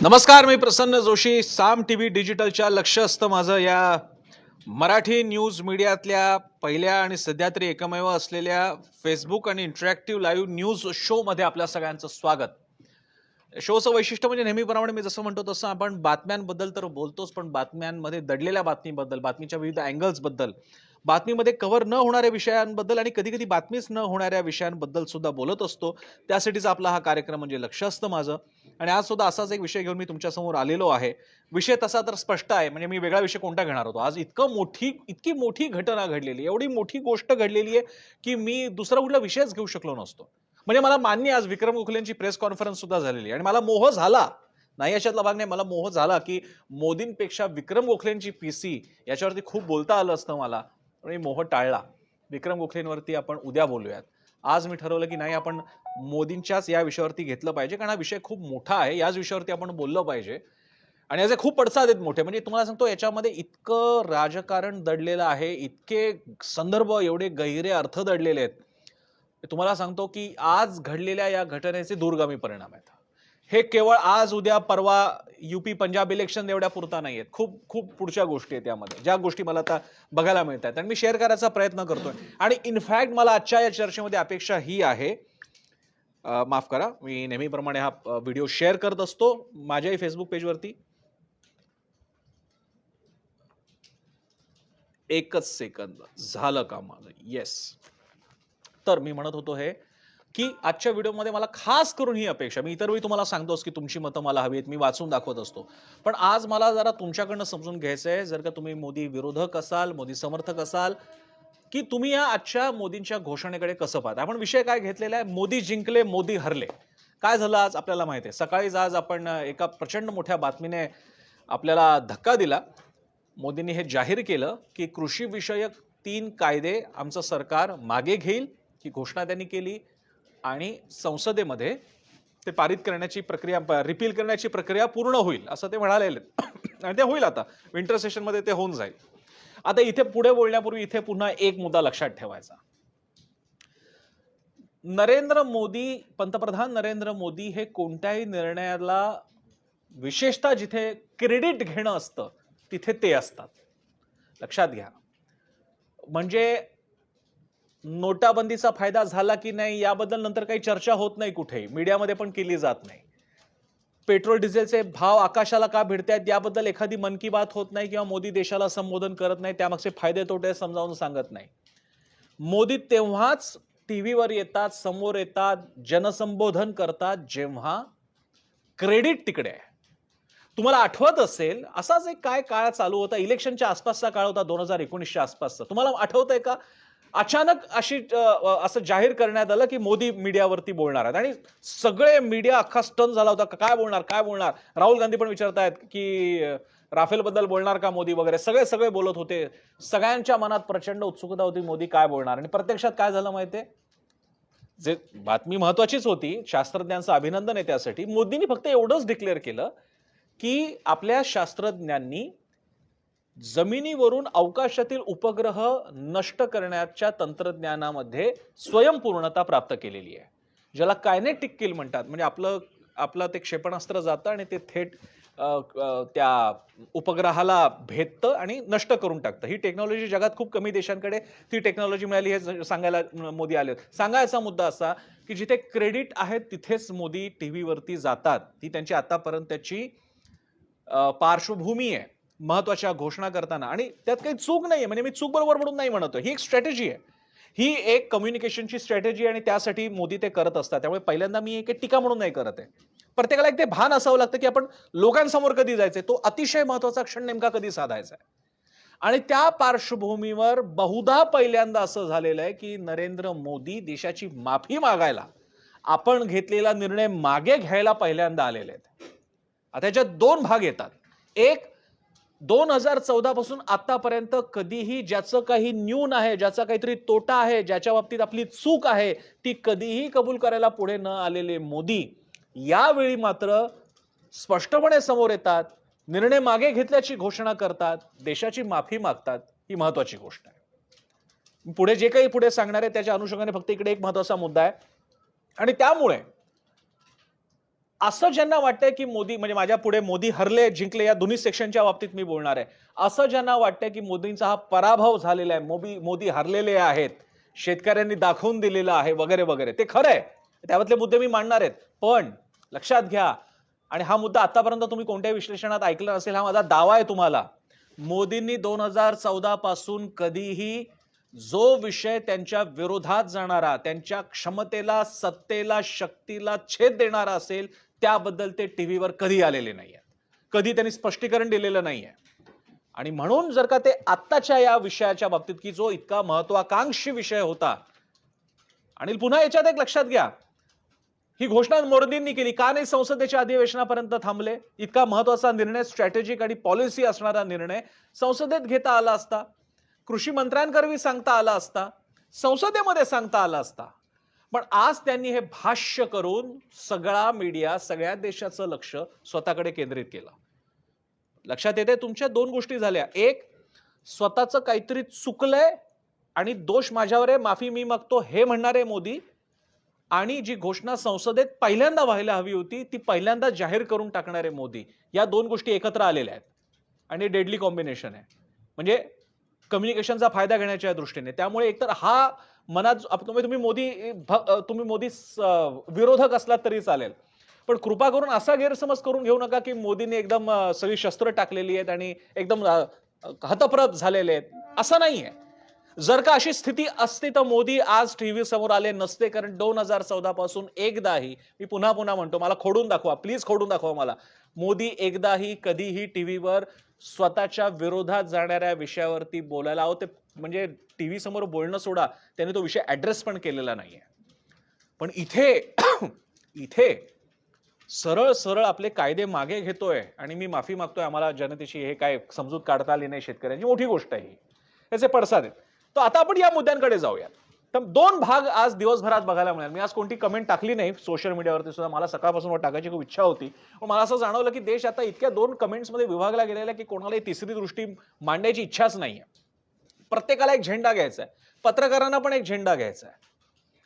नमस्कार, मी प्रसन्न जोशी. साम टीव्ही डिजिटलच्या लक्ष असतं माझं या मराठी न्यूज मीडियातल्या पहिल्या आणि सध्या तरी एकमेव असलेल्या फेसबुक आणि इंटरॅक्टिव्ह लाईव्ह न्यूज शो मध्ये आपल्या सगळ्यांचं स्वागत. शोचं वैशिष्ट्य म्हणजे नेहमीप्रमाणे मी जसं म्हणतो तसं आपण बातम्यांबद्दल तर बोलतोच, पण बातम्यांमध्ये दडलेल्या बातमीबद्दल, बातमीच्या विविध अँगल्स बद्दल, बातमीमध्ये कव्हर न होणाऱ्या विषयांबद्दल आणि कधी कधी बातमीच न होणाऱ्या विषयांबद्दल सुद्धा बोलत असतो. त्यासाठीच आपला हा कार्यक्रम म्हणजे लक्ष असतं माझं. आणि आज सुद्धा असाच एक विषय घेऊन मी तुमच्या समोर आलेलो आहे. विषय तसा तर स्पष्ट आहे, म्हणजे मी वेगळा विषय कोणता घेणार होतो. आज इतकी मोठी घटना घडलेली, एवढी मोठी गोष्ट घडलेली आहे की मी दुसरा कुठला विषयच घेऊ शकलो नसतो. म्हणजे मला मान्य, आज विक्रम गोखलेंची प्रेस कॉन्फरन्स सुद्धा झालेली आणि मला मोह झाला, नाही याच्यातला भाग नाही, मला मोह झाला की मोदींपेक्षा विक्रम गोखलेंची पीसी याच्यावरती खूप बोलता आलं असतं मला, पण मी मोह टाळला. विक्रम गोखलेंवरती आपण उद्या बोलूयात. आज मी ठरवलं की नाही, आपण मोदींच्याच या विषयावरती घेतलं पाहिजे, कारण हा विषय खूप मोठा आहे. याच विषयावरती आपण बोललं पाहिजे आणि याचे खूप पडसाद आहेत मोठे. म्हणजे तुम्हाला सांगतो, याच्यामध्ये इतकं राजकारण दडलेलं आहे, इतके संदर्भ, एवढे गहिरे अर्थ दडलेले आहेत. तुम्हाला सांगतो की आज घडलेल्या या घटनेचे दूरगामी परिणाम आहेत. हे केवळ आज उद्या परवा यूपी पंजाब इलेक्शन एवढ्या पुरता नाहीयेत. खूप खूप पुढच्या गोष्टी आहेत त्यामध्ये, ज्या गोष्टी मला आता बघायला मिळत आहेत आणि मी शेअर करायचा प्रयत्न करतोय. आणि इनफॅक्ट मला आजच्या या चर्चेमध्ये अपेक्षा ही आहे, माफ करा, मी नेहमीप्रमाणे हा व्हिडिओ शेअर करत असतो माझ्याही फेसबुक पेजवरती. एकच सेकंद, झालं का माझं? येस. तर मी म्हणत होतो हे की आजच्या व्हिडिओमध्ये मला खास करून ही अपेक्षा, मी इतर वेळी तुम्हाला सांगतोस की तुमची मतं मला हवी आहेत, मी वाचून दाखवत असतो, पण आज मला जरा तुमच्याकडनं समजून घ्यायचं आहे, जर का तुम्ही मोदी विरोधक असाल, मोदी समर्थक असाल, की तुम्ही या आजच्या मोदींच्या घोषणेकडे कसं पाहता. आपण विषय काय घेतलेला आहे, मोदी जिंकले, मोदी हरले. काय झालं आज आपल्याला माहिती आहे. सकाळीच आज आपण एका प्रचंड मोठ्या बातमीने आपल्याला धक्का दिला. मोदींनी हे जाहीर केलं की कृषी विषयक 3 कायदे आमचं सरकार मागे घेईल, ही घोषणा त्यांनी केली. आणि संसदेमध्ये ते पारित करण्याची प्रक्रिया, रिपील करण्याची प्रक्रिया पूर्ण होईल असं ते म्हणालेले. आणि ते होईल, आता विंटर सेशन मध्ये ते होऊन जाईल. आता इथे पुढे बोलण्यापूर्वी इथे पुन्हा एक मुद्दा लक्षात ठेवायचा. पंतप्रधान नरेंद्र मोदी हे कोणत्याही निर्णयाला, विशेषतः जिथे क्रेडिट घेणं असतं तिथे ते असतात. लक्षात घ्या. म्हणजे नोटाबंदीचा फायदा झाला की नाही याबद्दल नंतर काही चर्चा होत नाही, कुठेही मीडियामध्ये पण केली जात नाही. पेट्रोल डिझेलचे भाव आकाशाला का भिडतायत याबद्दल एखादी मन की बात होत नाही, किंवा मोदी देशाला संबोधन करत नाही, त्यामागचे फायदे तोटे समजावून सांगत नाही. मोदी तेव्हाच टीव्हीवर येतात, समोर येतात, जनसंबोधन करतात जेव्हा क्रेडिट तिकडे आहे. तुम्हाला आठवत असेल, असाच एक काय काळ चालू होता, इलेक्शनच्या आसपासचा काळ होता, 2019च्या आसपासचा. तुम्हाला आठवतंय का? अचानक असं जाहीर करण्यात आलं की मोदी मीडियावरती बोलणार आहेत आणि सगळे मीडिया अख्खा स्टन झाला होता. काय बोलणार, काय बोलणार? राहुल गांधी पण विचारतायत की राफेल बद्दल बोलणार का मोदी वगैरे. सगळे सगळे बोलत होते. सगळ्यांच्या मनात प्रचंड उत्सुकता होती, मोदी काय बोलणार. आणि प्रत्यक्षात काय झालं माहितीये? जे बातमी महत्वाचीच होती, शास्त्रज्ञांचं अभिनंदन आहे त्यासाठी. मोदींनी फक्त एवढंच डिक्लेअर केलं की आपल्या शास्त्रज्ञांनी जमिनीवरून अवकाशातील उपग्रह नष्ट करण्याच्या तंत्रज्ञानामध्ये स्वयंपूर्णता प्राप्त केलेली आहे, ज्याला कायनेटिक किल म्हणतात. म्हणजे आपलं ते क्षेपणास्त्र जातं आणि ते थेट त्या उपग्रहाला भेदतं आणि नष्ट करून टाकतं. ही टेक्नॉलॉजी जगात खूप कमी देशांकडे ती टेक्नॉलॉजी मिळाली, हे सांगायला मोदी आले. सांगायचा मुद्दा असा की जिथे क्रेडिट आहे तिथेच मोदी टीव्हीवरती जातात. ती त्यांची आतापर्यंतची पार्श्वभूमी आहे महत्वाच्या घोषणा करताना. आणि त्यात काही चूक नाहीये, म्हणजे मी चूक बरोबर म्हणून नाही म्हणतो, ही एक स्ट्रॅटेजी आहे, ही एक कम्युनिकेशनची स्ट्रॅटेजी, आणि त्यासाठी मोदी ते करत असतात. त्यामुळे पहिल्यांदा मी एक टीका म्हणून नाही करत आहे. प्रत्येकाला एक ते भान असावं लागतं की आपण लोकांसमोर कधी जायचंय, तो अतिशय महत्वाचा क्षण नेमका कधी साधायचा आहे. आणि त्या पार्श्वभूमीवर बहुधा पहिल्यांदा असं झालेलं आहे की नरेंद्र मोदी देशाची माफी मागायला, आपण घेतलेला निर्णय मागे घ्यायला पहिल्यांदा आलेले आहेत. आता याच्यात 2 भाग येतात. एक, 2014 पासून आतापर्यंत कधीही ज्याचं काही न्यून आहे, ज्याचा काहीतरी तोटा आहे, ज्याच्या बाबतीत आपली चूक आहे, ती कधीही कबूल करायला पुढे न आलेले मोदी यावेळी मात्र स्पष्टपणे समोर येतात, निर्णय मागे घेतल्याची घोषणा करतात, देशाची माफी मागतात. ही महत्वाची गोष्ट आहे. पुढे जे काही पुढे सांगणार आहे त्याच्या अनुषंगाने फक्त इकडे एक महत्वाचा मुद्दा आहे. आणि त्यामुळे असं ज्यांना वाटतंय की मोदी म्हणजे माझ्या पुढे मोदी हरले जिंकले या दोन्ही सेक्शनच्या बाबतीत मी बोलणार आहे. असं ज्यांना वाटतंय की मोदींचा हा पराभव झालेला आहे, मोदी हरलेले आहेत, शेतकऱ्यांनी दाखवून दिलेलं आहे वगैरे वगैरे, ते खरं आहे. त्यातले मुद्दे मी मांडणार आहेत. पण लक्षात घ्या, आणि हा मुद्दा आतापर्यंत तुम्ही कोणत्याही विश्लेषणात ऐकला नसेल, हा माझा दावा आहे तुम्हाला. मोदींनी 2014 पासून कधीही जो विषय त्यांच्या विरोधात जाणारा, त्यांच्या क्षमतेला, सत्तेला, शक्तीला छेद देणारा असेल, त्याबद्दल ते टीव्हीवर कधी आलेले नाहीये. कधी त्यांनी स्पष्टीकरण दिलेलं नाहीये. आणि म्हणून जर का ते आत्ताच्या या विषयाच्या बाबतीत, की जो इतका महत्वाकांक्षी विषय होता, आणि पुन्हा याच्यात एक लक्षात घ्या, ही घोषणा मोदींनी केली का नाही संसदेच्या अधिवेशनापर्यंत थांबले? इतका महत्वाचा निर्णय, स्ट्रॅटेजिक आणि पॉलिसी असणारा निर्णय संसदेत घेता आला असता, कृषी मंत्र्यांकरवी सांगता आला असता, संसदेमध्ये सांगता आला असता. पण आज त्यांनी हे भाष्य करून सगळा मीडिया, सगळ्या देशाचं लक्ष स्वतःकडे केंद्रित केलं. लक्षात येते तुमच्या दोन गोष्टी झाल्या. एक, स्वतःचं काहीतरी चुकलंय आणि दोष माझ्यावर आहे, माफी मी मागतो हे म्हणणारे मोदी, आणि जी घोषणा संसदेत पहिल्यांदा व्हायला हवी होती ती पहिल्यांदा जाहीर करून टाकणारे मोदी, या दोन गोष्टी एकत्र आलेल्या आहेत. आणि डेडली कॉम्बिनेशन आहे, म्हणजे कम्युनिकेशनचा फायदा घेण्याच्या दृष्टीने. त्यामुळे एकतर हा मनात तुम्ही मोदी विरोधक असलात तरी चालेल, पण कृपा करून असा गैरसमज करून घेऊ नका की मोदींनी एकदम सगळी शस्त्र टाकलेली आहेत आणि एकदम हतप्रभ झालेले आहेत. असं नाहीये. जर का अशी स्थिती असती तर मोदी आज टीव्ही समोर आले नसते. कारण 2014 पासून एकदाही, मी पुन्हा पुन्हा म्हणतो, मला खोडून दाखवा, प्लीज खोडून दाखवा मला, मोदी एकदाही कधीही टीव्हीवर स्वतःच्या विरोधात जाणाऱ्या विषयावरती बोलायला ते म्हणजे टीव्ही समोर बोलणं सोडा, त्याने तो विषय ऍड्रेस पण केलेला नाहीये. पण इथे इथे सरळ सरळ आपले कायदे मागे घेतोय आणि मी माफी मागतोय, आम्हाला जनतेची हे काय समजूत काढता आली नाही शेतकऱ्यांची, मोठी गोष्ट आहे ही, याचे पडसाद आहेत. तर आता आपण या मुद्द्यांकडे जाऊया. तर दोन भाग आज दिवसभरात बघायला मिळाले. मी आज कोणती कमेंट टाकली नाही सोशल मीडियावरती सुद्धा, मला सकाळपासून टाकायची खूप इच्छा होती, पण मला असं जाणवलं की देश आता इतक्या दोन कमेंट्समध्ये विभागला गेलेला की कोणालाही तिसरी दृष्टी मांडायची इच्छाच नाहीये. प्रत्येकाला एक झेंडा घ्यायचा आहे, पत्रकारांना पण एक झेंडा घ्यायचा आहे.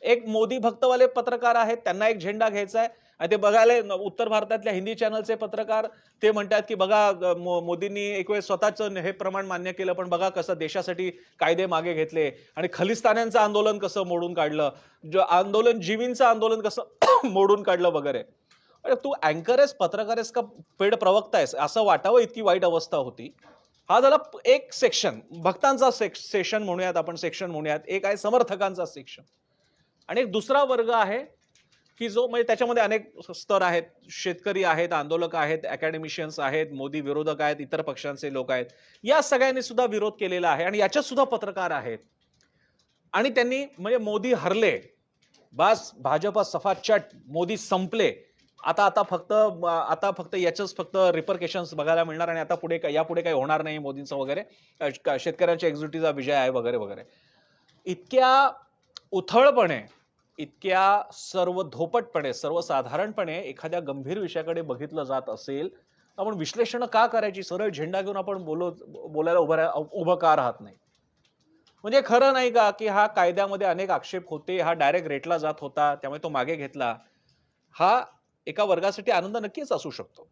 एक मोदी भक्तवाले पत्रकार आहेत, त्यांना एक झेंडा घ्यायचा आहे. आणि ते बघायला उत्तर भारतातल्या हिंदी चॅनलचे पत्रकार ते म्हणतात की बघा मोदींनी एक वेळ स्वतःचं हे प्रमाण मान्य केलं, पण बघा कसं देशासाठी कायदे मागे घेतले आणि खलिस्तान्यांचं आंदोलन कसं मोडून काढलं, जीवींचं आंदोलन कसं मोडून काढलं वगैरे. अरे तू अँकर आहेस, पत्रकार आहेस का पेड प्रवक्ता आहेस असं वाटावं, इतकी वाईट अवस्था होती. हा झाला एक सेक्शन, भक्तांचा सेक्शन म्हणूयात आपण, सेक्शन म्हणूयात. एक आहे समर्थकांचा सेक्शन, आणि एक दुसरा वर्ग आहे की जो म्हणजे त्याच्यामध्ये अनेक स्तर आहेत, शेतकरी आहेत, आंदोलक आहेत, अकॅडमिशियन्स आहेत, मोदी विरोधक आहेत, इतर पक्षांचे लोक आहेत. या सगळ्यांनी सुद्धा विरोध केलेला आहे आणि याच्यात सुद्धा पत्रकार आहेत. आणि त्यांनी म्हणजे मोदी हरले, बस भाजप सफाचट, मोदी संपले, आता आता फक्त याचंच फक्त रिपरकेशन्स बघायला मिळणार आणि आता यापुढे काही होणार नाही मोदींचं वगैरे, शेतकऱ्यांच्या एक्झिट्यूटिव्हचा विजय आहे वगैरे वगैरे. इतक्या उथळपणे, इतक्या सर्वधोपटपणे, सर्वसाधारणपणे एखाद्या गंभीर विषयाकडे बघितलं जात असेल, आपण विश्लेषण का करायची? सरळ झेंडा घेऊन आपण बोलायला उभं का राहत नाही? म्हणजे खरं नाही का की हा कायद्यामध्ये अनेक आक्षेप होते, हा डायरेक्ट रेटला जात होता, त्यामुळे तो मागे घेतला. हा एका वर्गासाठी आनंद नक्कीच असू शकतो,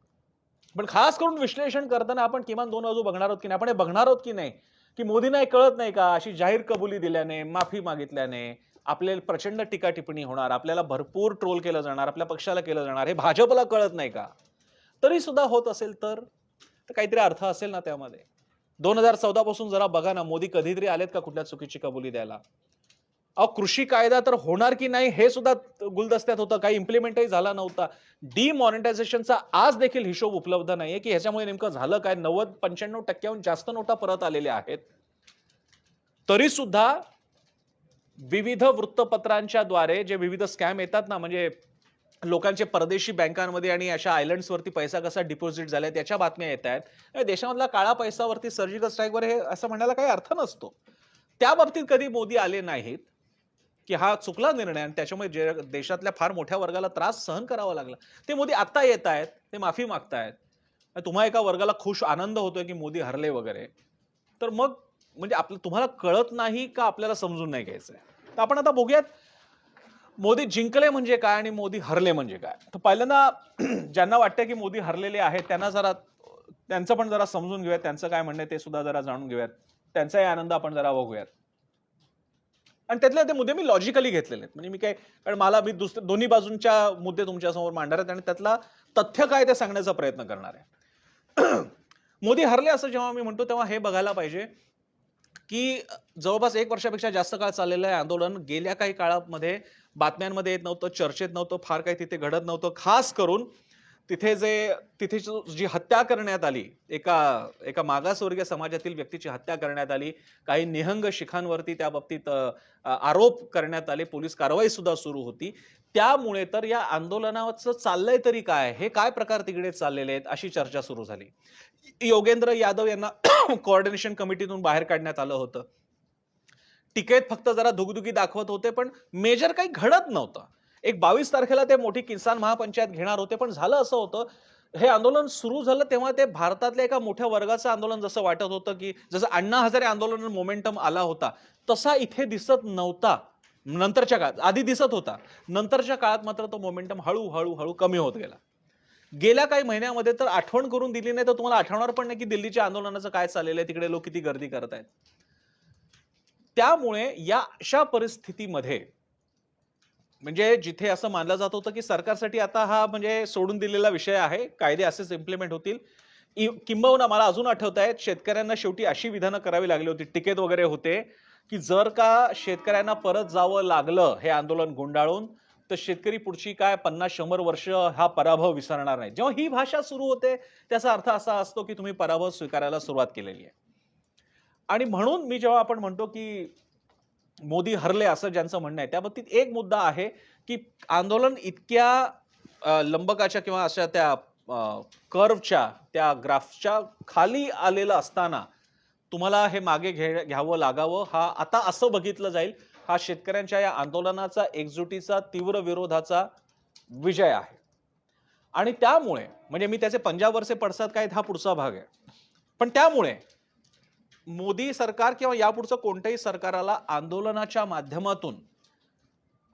पण खास करून विश्लेषण करताना आपण किमान दोन बाजू बघणार आहोत की नाही? आपण हे बघणार आहोत की नाही की मोदींना कळत नाही का अशी जाहीर कबुली दिल्याने, माफी मागितल्याने आपल्याला प्रचंड टीका टिप्पणी होणार, आपल्याला भरपूर ट्रोल केलं जाणार, आपल्या पक्षाला केलं जाणार, हे भाजपला कळत नाही का? तरी सुद्धा होत असेल तर काहीतरी अर्थ असेल ना त्यामध्ये. 2014 पासून जरा बघा ना, मोदी कधीतरी आलेत का कुठल्या चुकीची कबुली द्यायला? अहो, कृषी कायदा तर होणार की नाही हे सुद्धा गुलदस्त्यात होतं, काही इम्प्लिमेंटही झाला नव्हता. डिमॉनिटायझेशनचा आज देखील हिशोब उपलब्ध नाहीये की ह्याच्यामुळे नेमकं झालं काय. 90-95% जास्त नोटा परत आलेल्या आहेत. तरी सुद्धा विविध वृत्तपत्रांच्या द्वारे जे विविध स्कॅम येतात ना, म्हणजे लोकांचे परदेशी बँकांमध्ये आणि अशा आयलंड्सवरती पैसा कसा डिपॉझिट झालाय त्याच्या बातम्या येत आहेत. देशामधला काळा पैसावरती सर्जिकल स्ट्राईकवर हे असं म्हणायला काही अर्थ नसतो. त्या बाबतीत कधी मोदी आले नाहीत की हा चुकला निर्णय आणि त्याच्यामुळे देशातल्या फार मोठ्या वर्गाला त्रास सहन करावा लागला. ते मोदी आता येत आहेत, ते माफी मागतायत. तुम्हा एका वर्गाला खुश आनंद होतोय की मोदी हरले वगैरे, तर मग म्हणजे तुम्हाला कळत नाही का आपल्याला समजून नाही घ्यायचंय? तर आपण आता बघूयात मोदी जिंकले म्हणजे काय आणि मोदी हरले म्हणजे काय? तर पहिल्यांदा ज्यांना वाटतं की मोदी हरलेले आहेत त्यांना जरा त्यांचं पण जरा समजून घेऊयात. त्यांचं काय म्हणणं आहे ते सुद्धा जरा जाणून घेऊयात. त्यांचाही आनंद आपण जरा बघूयात. आणि त्यातले ते मुद्दे मी लॉजिकली घेतलेले आहेत. म्हणजे मी काय कारण मी दोन्ही बाजूंच्या मुद्दे तुमच्यासमोर मांडणार आहेत आणि त्यातला तथ्य काय ते सांगण्याचा प्रयत्न करणार आहे. मोदी हरले असं जेव्हा मी म्हणतो तेव्हा हे बघायला पाहिजे, की जवळपास 1 वर्षापेक्षा जास्त काळ चाललेलं आहे आंदोलन. गेल्या काही काळामध्ये बातम्यांमध्ये येत नव्हतं, चर्चेत नव्हतं, फार काही तिथे घडत नव्हतं. खास करून तिथे जी हत्या करण्यात आली, एका एका मागासवर्गीय समाजातील व्यक्तीची हत्या करण्यात आली. काही निहंग शिखांवरती त्या बाबतीत आरोप करण्यात आले. पोलीस कारवाई सुद्धा सुरू होती. त्यामुळे तर या आंदोलनाचं चाललंय तरी काय? हे काय प्रकार तिकडे चाललेले आहेत? अशी चर्चा सुरू झाली. योगेंद्र यादव यांना कोऑर्डिनेशन कमिटीतून बाहेर काढण्यात आलं होतं. टिकेत फक्त जरा दुगदुगी दाखवत होते, पण मेजर काही घडत नव्हतं. एक 22 तारखेला ते मोठी किसान महापंचायत घेणार होते, पण झालं असं होतं, हे आंदोलन सुरू झालं तेव्हा ते भारतातल्या एका मोठ्या वर्गाचं आंदोलन जसं वाटत होतं, की जसं अण्णा हजारे आंदोलन मोमेंटम आला होता, तसा इथे दिसत नव्हता. नंतरच्या काळात, आधी दिसत होता. नंतरच्या काळात मात्र तो मोमेंटम हळू कमी होत गेला. गेल्या काही महिन्यामध्ये तर आठवण करून दिली नाही तर तुम्हाला आठवणार पण नाही, की दिल्लीच्या आंदोलनाचं काय चाललेलं आहे, तिकडे लोक किती गर्दी करत आहेत. त्यामुळे या अशा परिस्थितीमध्ये म्हणजे जिथे असं मानलं जात होतं, की सरकारसाठी आता हा म्हणजे सोडून दिलेला विषय आहे. कायदे असेच इम्प्लिमेंट होतील. किंबहुना मला अजून आठवतंय शेतकऱ्यांना शेवटी अशी विधानं करावी लागली होती, टिकेत वगैरे होते, की जर का शेतकऱ्यांना परत जावं लागलं हे आंदोलन गुंडाळून, तर शेतकरी पुढची काय 50-100 वर्ष हा पराभव विसरणार नाही. जेव्हा ही भाषा सुरू होते, त्याचा अर्थ असा असतो, की तुम्ही पराभव स्वीकारायला सुरुवात केलेली आहे. आणि म्हणून मी जेव्हा आपण म्हणतो, की मोदी हरले असं ज्यांचं म्हणणं आहे, त्याबाबतीत एक मुद्दा आहे, की आंदोलन इतक्या लंबकाच्या किंवा अशा त्या कर्व्हच्या त्या ग्राफच्या खाली आलेलं असताना तुम्हाला हे मागे घ्यावं लागावं, हा आता असं बघितलं जाईल, हा शेतकऱ्यांच्या या आंदोलनाचा, एकजुटीचा, तीव्र विरोधाचा विजय आहे. आणि त्यामुळे म्हणजे मी त्याचे पंजाबवरचे पडसाद काय हा पुढचा भाग आहे. पण त्यामुळे मोदी सरकार किंवा यापुढचं कोणत्याही सरकाराला आंदोलनाच्या माध्यमातून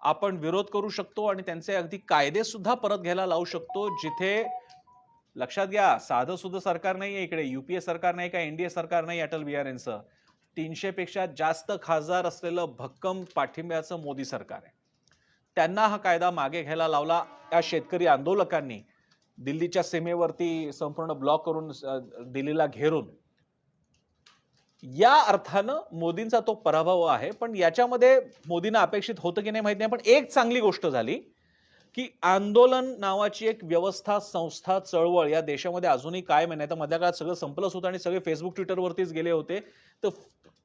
आपण विरोध करू शकतो आणि त्यांचे अगदी कायदे सुद्धा परत घ्यायला लावू शकतो. जिथे लक्षात घ्या, साधं सुद्धा सरकार नाहीये इकडे, युपीए सरकार नाही का एनडीए सरकार नाही अटल बिहारींचं. 300 पेक्षा जास्त खासदार असलेलं भक्कम पाठिंब्याचं मोदी सरकार आहे. त्यांना हा कायदा मागे घ्यायला लावला. या शेतकरी आंदोलकांनी दिल्लीच्या सीमेवरती संपूर्ण ब्लॉक करून दिल्लीला घेरून या अर्थानं मोदींचा तो पराभव आहे. पण याच्यामध्ये मोदींना अपेक्षित होतं की नाही माहित नाही. पण एक चांगली गोष्ट झाली, की आंदोलन नावाची एक व्यवस्था, संस्था, चळवळ या देशामध्ये अजूनही कायम आहे. नाही तर मधल्या काळात सगळं संपलंच होतं आणि सगळे फेसबुक, ट्विटरवरतीच गेले होते. तर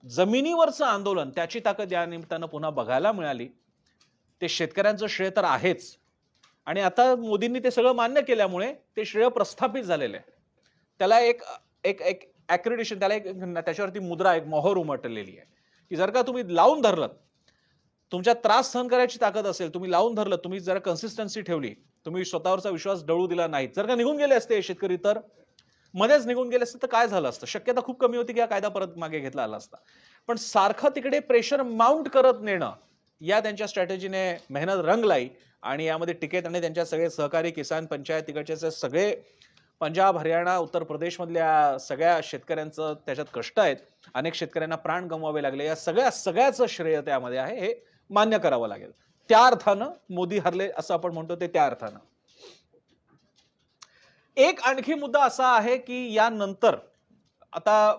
जमिनीवरचं आंदोलन, त्याची ताकद या निमित्तानं पुन्हा बघायला मिळाली. ते शेतकऱ्यांचं श्रेय तर आहेच. आणि आता मोदींनी ते सगळं मान्य केल्यामुळे ते श्रेय प्रस्थापित झालेलं आहे. त्याला एक एक एक ॲक्रेडिशन, त्याला एक त्याच्यावरती मुद्रा, एक मोहर उमटलेली आहे, की जर का तुम्ही लावून धरलं, तुमच्या त्रास सहन करायची ताकद असेल, तुम्ही लावून धरलं, तुम्ही जरा कन्सिस्टन्सी ठेवली, तुम्ही स्वतःवरचा विश्वास डळू दिला नाही, जर का निघून गेले असते शेतकरी, तर मध्येच निघून गेले असते तर काय झालं असतं? शक्यता खूप कमी होती की हा कायदा परत मागे घेतला आला असता. पण सारखं तिकडे प्रेशर माउंट करत नेणं, या त्यांच्या स्ट्रॅटेजीने मेहनत रंगलाई आणि यामध्ये टिकेत आणि त्यांच्या सगळे सहकारी किसान पंचायत तिकडचे सगळे पंजाब, हरियाणा, उत्तर प्रदेशमधल्या सगळ्या शेतकऱ्यांचं त्याच्यात कष्ट आहेत. अनेक शेतकऱ्यांना प्राण गमवावे लागले. या सगळ्याचं श्रेय त्यामध्ये आहे, हे मान्य करावं लागेल. त्या अर्थानं मोदी हरले असं आपण म्हणतो ते त्या अर्थानं. एक आणखी मुद्दा असा आहे, की यानंतर आता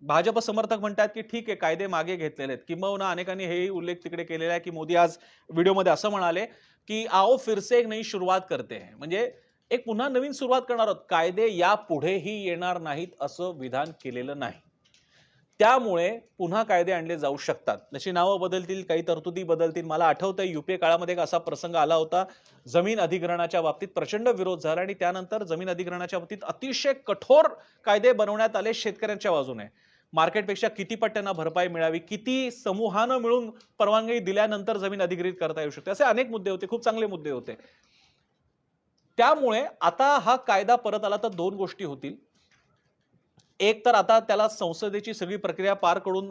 भाजप समर्थक म्हणतात, की ठीक आहे कायदे मागे घेतलेले आहेत. किंबहुना अनेकांनी हेही उल्लेख तिकडे केलेला आहे, की मोदी आज व्हिडिओमध्ये असं म्हणाले, की आओ फिर से एक नई शुरुआत करते हैं. म्हणजे एक पुन्हा नवीन सुरुवात करणार आहोत. कायदे यापुढेही येणार नाहीत असं विधान केलेलं नाही. त्यामुळे पुन्हा कायदे आणले जाऊ शकतात. जशी नावं बदलतील, काही तरतुदी बदलतील. मला आठवतंय युपीए काळामध्ये एक असा प्रसंग आला होता. जमीन अधिग्रहणाच्या बाबतीत प्रचंड विरोध झाला आणि त्यानंतर जमीन अधिग्रहणाच्या बाबतीत अतिशय कठोर कायदे बनवण्यात आले शेतकऱ्यांच्या बाजूने. मार्केटपेक्षा किती पट्ट्यांना भरपाई मिळावी, किती समूहानं मिळून परवानगी दिल्यानंतर जमीन अधिग्रहित करता येऊ शकते. असे अनेक मुद्दे होते, खूप चांगले मुद्दे होते. त्यामुळे आता हा कायदा परत आला तर 2 गोष्टी होतील. एक तर आता त्याला संसदेची सगळी प्रक्रिया पार करून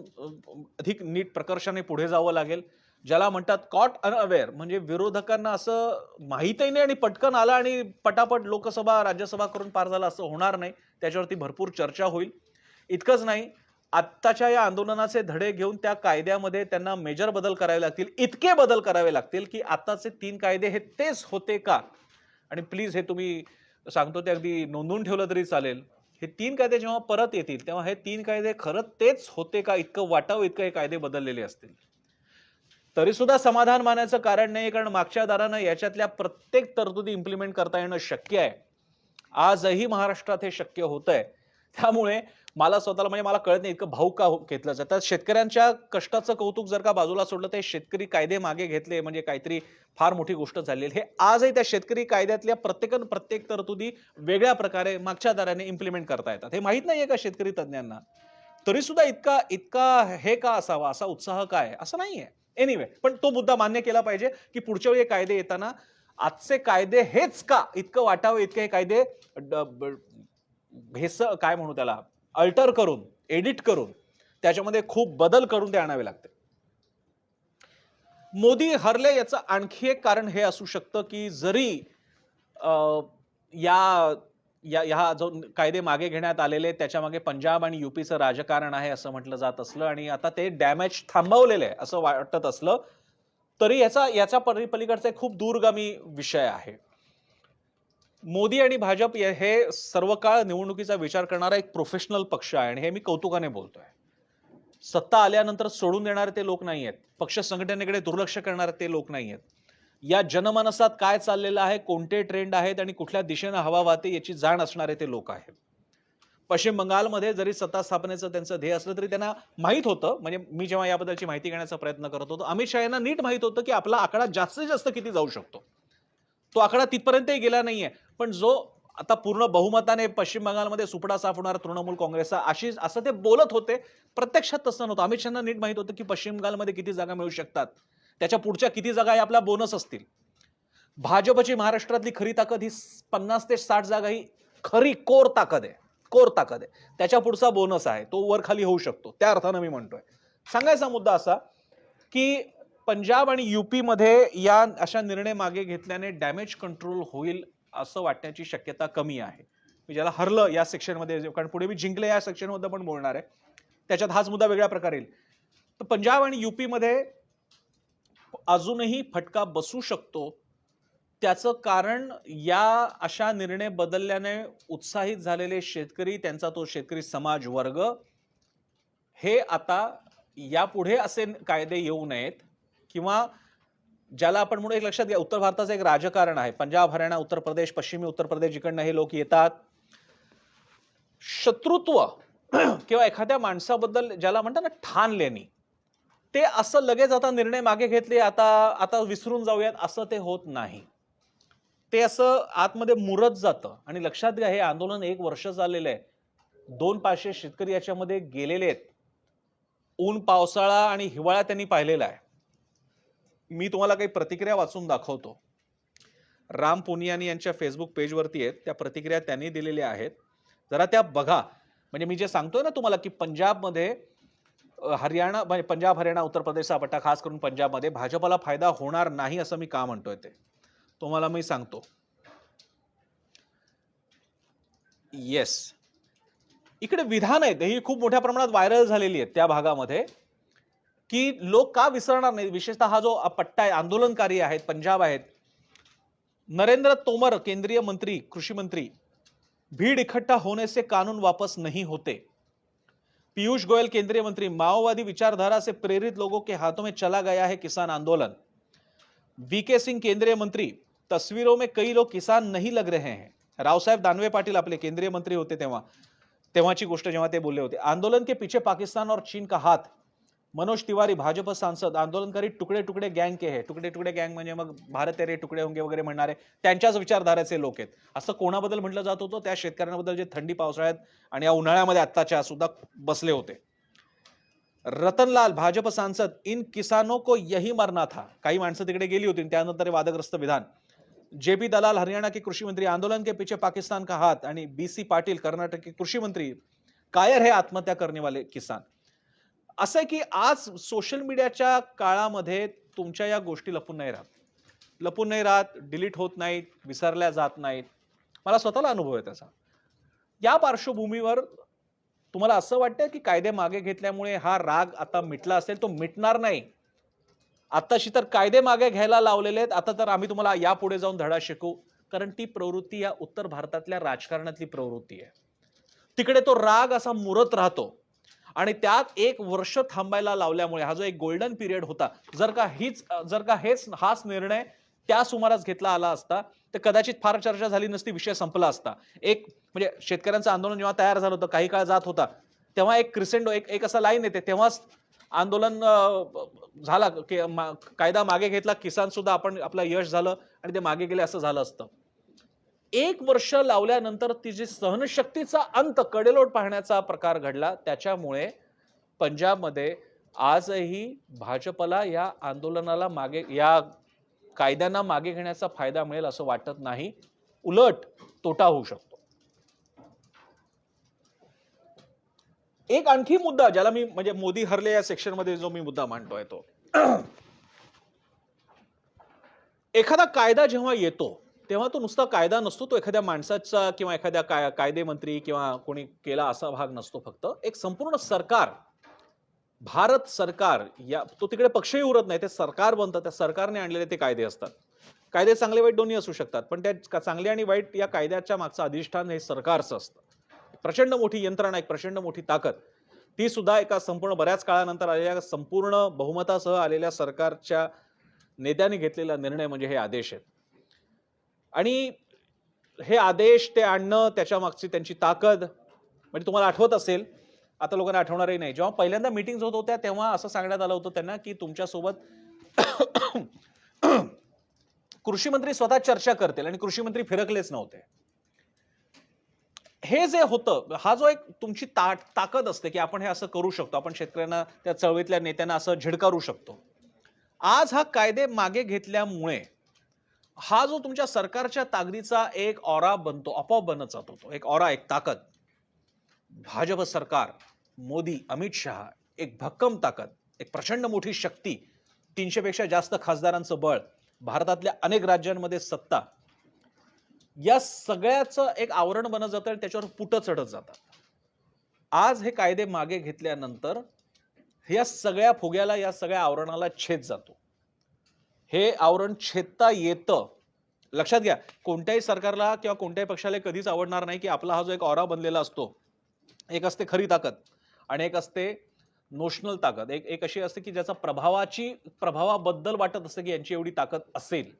अधिक नीट प्रकर्षाने पुढे जावं लागेल. ज्याला म्हणतात कॉट अनअवेअर, म्हणजे विरोधकांना असं माहीतही नाही आणि पटकन आला आणि पटापट लोकसभा राज्यसभा करून पार झाला, असं होणार नाही. त्याच्यावरती भरपूर चर्चा होईल. इतकंच नाही, आत्ताच्या या आंदोलनाचे धडे घेऊन त्या कायद्यामध्ये त्यांना मेजर बदल करावे लागतील. इतके बदल करावे लागतील की आताचे 3 कायदे हे तेच होते का? आणि प्लीज हे तुम्ही सांगतो ते अगदी नोंदवून ठेवलं तरी चालेल. हे 3 कायदे जेव्हा परत येतील तेव्हा हे 3 कायदे खरंच तेच होते का? इतकं वाटावं इतकं हे कायदे बदललेले असतील. तरी सुद्धा समाधान मानायचं कारण नाही, कारण मागच्या दारानं याच्यातल्या प्रत्येक तरतुदी इम्प्लिमेंट करता येणं शक्य आहे. आजही महाराष्ट्रात हे शक्य होतंय. त्यामुळे मला स्वतःला, म्हणजे मला कळत नाही इतकं भावुक का घेतलं जातं. शेतकऱ्यांच्या कष्टाचं कौतुक जर का बाजूला सोडलं, तर शेतकरी कायदे मागे घेतले म्हणजे काहीतरी फार मोठी गोष्ट झाली. हे आजही त्या शेतकरी कायद्यातल्या प्रत्येक तरतुदी वेगळ्या प्रकारे मागच्या दाराने इम्प्लिमेंट करता येतात. हे माहित नाहीये का शेतकरी तज्ञांना? तरी सुद्धा इतका इतका हे का असावा, असा उत्साह काय? असं नाहीये. एनिवे, पण तो मुद्दा मान्य केला पाहिजे की पुढच्या वेळी कायदे येताना आजचे कायदे हेच का इतकं वाटावं, इतके हे कायदे काय म्हणू त्याला, अल्टर करून, एडिट करून, त्याच्यामध्ये खूप बदल करून ते आणावे लागते. मोदी हरले याचं आणखी एक कारण हे असू शकतं की जरी अ, या या ह्या जो कायदे मागे घेण्यात आलेले त्याच्या मागे पंजाब आणि युपीचं राजकारण आहे असं म्हटलं जात असलं आणि आता ते डॅमेज थांबवलेलं आहे असं वाटत असलं, तरी याच्या पलीकडचा एक खूप दूरगामी विषय आहे. मोदी आणि भाजप हे सर्व काळ निवडणुकीचा विचार करणारा एक प्रोफेशनल पक्ष आहे आणि हे मी कौतुकाने बोलतोय. सत्ता आल्यानंतर सोडून देणारे ते लोक नाहीयेत. पक्ष संघटनेकडे दुर्लक्ष करणारे ते लोक नाहीयेत. या जनमानसात काय चाललेलं आहे, कोणते ट्रेंड आहेत आणि कुठल्या दिशेने हवा वाहते याची जाण असणारे ते लोक आहेत. पश्चिम बंगालमध्ये जरी सत्ता स्थापनेचं त्यांचं ध्येय असलं तरी त्यांना माहित होतं, म्हणजे मी जेव्हा याबद्दलची माहिती घेण्याचा प्रयत्न करत होतो, अमित शहा यांना नीट माहित होतं की आपला आकडा जास्तीत जास्त किती जाऊ शकतो. तो आकडा तिथपर्यंतही गेला नाहीये. पण जो आता पूर्ण बहुमताने पश्चिम बंगालमध्ये सुपडा साफ होणार तृणमूल काँग्रेसचा असं ते बोलत होते. प्रत्यक्षात तसं नव्हतं. अमित शहांना नीट माहित होतं की पश्चिम बंगालमध्ये किती जागा मिळू शकतात. त्याच्या पुढच्या किती जागा या आपला बोनस असतील. भाजपची महाराष्ट्रातली खरी ताकद ही 50 ते 60 जागा ही खरी कोर ताकद आहे. कोर ताकद आहे. त्याच्या पुढचा बोनस आहे. तो वर खाली होऊ शकतो. त्या अर्थानं मी म्हणतोय. सांगायचा मुद्दा असा की पंजाब आणि युपी मध्ये या अशा निर्णय मागे घेतल्याने डॅमेज कंट्रोल होईल असं वाटण्याची शक्यता कमी आहे. मी ज्याला हरलं या सेक्शनमध्ये, कारण पुढे मी जिंकले या सेक्शनमध्ये पण बोलणार आहे, त्याच्यात हाच मुद्दा वेगळ्या प्रकारे येईल. तर पंजाब आणि युपी मध्ये अजूनही फटका बसू शकतो. त्याचं कारण या अशा निर्णय बदलल्याने उत्साहित झालेले शेतकरी, त्यांचा तो शेतकरी समाज वर्ग, हे आता यापुढे असे कायदे येऊ नयेत किंवा ज्याला आपण म्हणून एक लक्षात घ्या, उत्तर भारताचं एक राजकारण आहे. पंजाब, हरियाणा, उत्तर प्रदेश, पश्चिमी उत्तर प्रदेश जिकडनं हे लोक येतात. शत्रुत्व किंवा एखाद्या माणसाबद्दल ज्याला म्हणतात ना ठाण लेणी, ते असं लगेच आता निर्णय मागे घेतले, आता विसरून जाऊयात असं ते होत नाही. ते असं आतमध्ये मुरत जातं. आणि लक्षात घ्या, हे आंदोलन 1 वर्ष चाललेलं आहे. 200-500 शेतकरी याच्यामध्ये गेलेले आहेत. ऊन, पावसाळा आणि हिवाळा त्यांनी पाहिलेला आहे. मी तुम्हाला काही प्रतिक्रिया वाचून दाखवतो. राम पुनियानी यांच्या फेसबुक पेजवरती आहेत, त्या प्रतिक्रिया त्यांनी दिलेल्या आहेत. जरा त्या बघा. म्हणजे मी जे सांगतोय ना तुम्हाला की पंजाबमध्ये पंजाब, हरियाणा, उत्तर प्रदेशचा पट्टा, खास करून पंजाबमध्ये भाजपला फायदा होणार नाही असं मी का म्हणतोय ते तुम्हाला मी सांगतो. येस, इकडे विधान आहेत ही खूप मोठ्या प्रमाणात व्हायरल झालेली आहेत त्या भागामध्ये, की लोक का विसरणार नाही. विशेषतः हा जो पट्टा आहे, आंदोलनकारी आहेत, पंजाब आहेत. नरेंद्र तोमर केंद्रीय मंत्री, कृषि मंत्री, भीड़ इकट्ठा होने से कानून वापस नहीं होते. पीयूष गोयल केंद्रीय मंत्री, माओवादी विचारधारा से प्रेरित लोगों के हाथों में चला गया है किसान आंदोलन. वीके सिंह केंद्रीय मंत्री, तस्वीरों में कई लोग किसान नहीं लग रहे हैं. रावसाहेब दानवे पाटील आपले केंद्रीय मंत्री होते तेव्हाची गोष्ट जेव्हा ते बोलले होते. आंदोलन के पीछे पाकिस्तान और चीन का हाथ. मनोज तिवारी भाजपा सांसद, आंदोलनकारी टुकड़े टुकड़े गैंग के हैं. टुकड़े टुकड़े गैंग म्हणजे मग भारत तेरे टुकड़े होंगे वगैरे म्हणणारे त्यांच्याच विचारधारेचे लोक आहेत. असं कोणाबद्दल म्हटलं जात होतं? त्या शेतकऱ्यांबद्दल जे थंडी पावसाळ्यात आणि या उन्हाळ्यामध्ये आत्ताच्या सुद्धा बसले होते. रतनलाल भाजपा सांसद, इन किसानों को यही मरना था. काही माणसं तिकडे गेली होती त्यानंतर वादग्रस्त विधान. जेपी दलाल हरियाणा के कृषि मंत्री, आंदोलन के पीछे पाकिस्तान का हाथ. आणि बीसी पाटील कर्नाटक के कृषि मंत्री, कायर है आत्महत्या करने वाले किसान. असं आहे की आज सोशल मीडियाच्या काळामध्ये तुमच्या या गोष्टी लपून नाही राहत, डिलीट होत नाहीत, विसरल्या जात नाहीत. मला स्वतःला अनुभव आहे त्याचा. या पार्श्वभूमीवर तुम्हाला असं वाटतं की कायदे मागे घेतल्यामुळे हा राग आता मिटला असेल? तो मिटणार नाही. आत्ताशी तर कायदे मागे घ्यायला लावलेले आहेत. आता तर आम्ही तुम्हाला यापुढे जाऊन धडा शिकवू. कारण ती प्रवृत्ती या उत्तर भारतातल्या राजकारणातली प्रवृत्ती आहे. तिकडे तो राग असा मुरत राहतो आणि त्यात 1 वर्ष थांबायला लावल्यामुळे हा जो एक गोल्डन पिरियड होता, जर का हाच निर्णय त्या सुमारास घेतला आला असता तर कदाचित फार चर्चा झाली नसती, विषय संपला असता. एक म्हणजे शेतकऱ्यांचं आंदोलन जेव्हा तयार झालं होतं, काही काळ जात होता, तेव्हा एक क्रिसेंडो एक असा लाईन येते, तेव्हाच आंदोलन झाला की कायदा मागे घेतला, किसान सुद्धा आपलं यश झालं आणि ते मागे गेले असं झालं असतं. 1 वर्ष लावल्यानंतर तिची सहनशक्तीचा अंत, कडेलोट पाहण्याचा प्रकार घडला. त्याच्यामुळे पंजाबमध्ये आजही भाजपला या आंदोलनाला या कायद्यांना मागे घेण्याचा फायदा मिळेल असं वाटत नाही. उलट तोटा होऊ शकतो. एक आणखी मुद्दा ज्याला मी म्हणजे मोदी हरले या सेक्शन मध्ये जो मी मुद्दा मांडतोय तो एखादा कायदा जेव्हा येतो तेव्हा तो नुसता कायदा नसतो, तो एखाद्या माणसाचा किंवा एखाद्या कायदे मंत्री किंवा कोणी केला असा भाग नसतो. फक्त एक संपूर्ण सरकार, भारत सरकार, तो तिकडे पक्षही उरत नाही, ते सरकार बनतं. त्या सरकारने आणलेले ते कायदे असतात. कायदे चांगले वाईट दोन्ही असू शकतात, पण त्या चांगले आणि वाईट या कायद्याच्या मागचं अधिष्ठान हे सरकारचं असतं. प्रचंड मोठी यंत्रणा, एक प्रचंड मोठी ताकद, ती सुद्धा एका संपूर्ण बऱ्याच काळानंतर आलेल्या संपूर्ण बहुमतासह आलेल्या सरकारच्या नेत्यांनी घेतलेला निर्णय म्हणजे हे आदेश आहेत. आणि हे आदेश ते आणणं, त्याच्या मागची त्यांची ताकद म्हणजे तुम्हाला आठवत असेल, आता लोकांना आठवणारही नाही, जेव्हा पहिल्यांदा मीटिंग्स होत होत्या तेव्हा असं सांगण्यात आलं होतं त्यांना की तुमच्यासोबत कृषी मंत्री स्वतः चर्चा करतील आणि कृषी मंत्री फिरकलेच नव्हते. हे जे होतं, हा जो एक तुमची ताकद असते की आपण हे असं करू शकतो, आपण शेतकऱ्यांना, त्या चळवळीतल्या नेत्यांना असं झिडकारू शकतो. आज हा कायदे मागे घेतल्यामुळे हा जो तुमच्या सरकारच्या ताकदीचा एक ऑरा बनतो, आपोआप बनत जातो. तो एक ऑरा, एक ताकद. भाजप सरकार, मोदी, अमित शहा, एक भक्कम ताकद, एक प्रचंड मोठी शक्ती, 300 पेक्षा जास्त खासदारांचं बळ, भारतातल्या अनेक राज्यांमध्ये सत्ता, या सगळ्याचं एक आवरण बनत जातं आणि त्याच्यावर पुटं चढत जातात. आज हे कायदे मागे घेतल्यानंतर या सगळ्या फुग्याला, या सगळ्या आवरणाला छेद जातो. हे आवरण छेदता येतं. लक्षात घ्या, कोणत्याही सरकारला किंवा कोणत्याही पक्षाला कधीच आवडणार नाही की आपला हा जो एक ऑरा बनलेला असतो, एक असते खरी ताकद आणि एक असते नोशनल ताकद. एक अशी असते की ज्याचा प्रभावाबद्दल वाटत असतं की यांची एवढी ताकद असेल.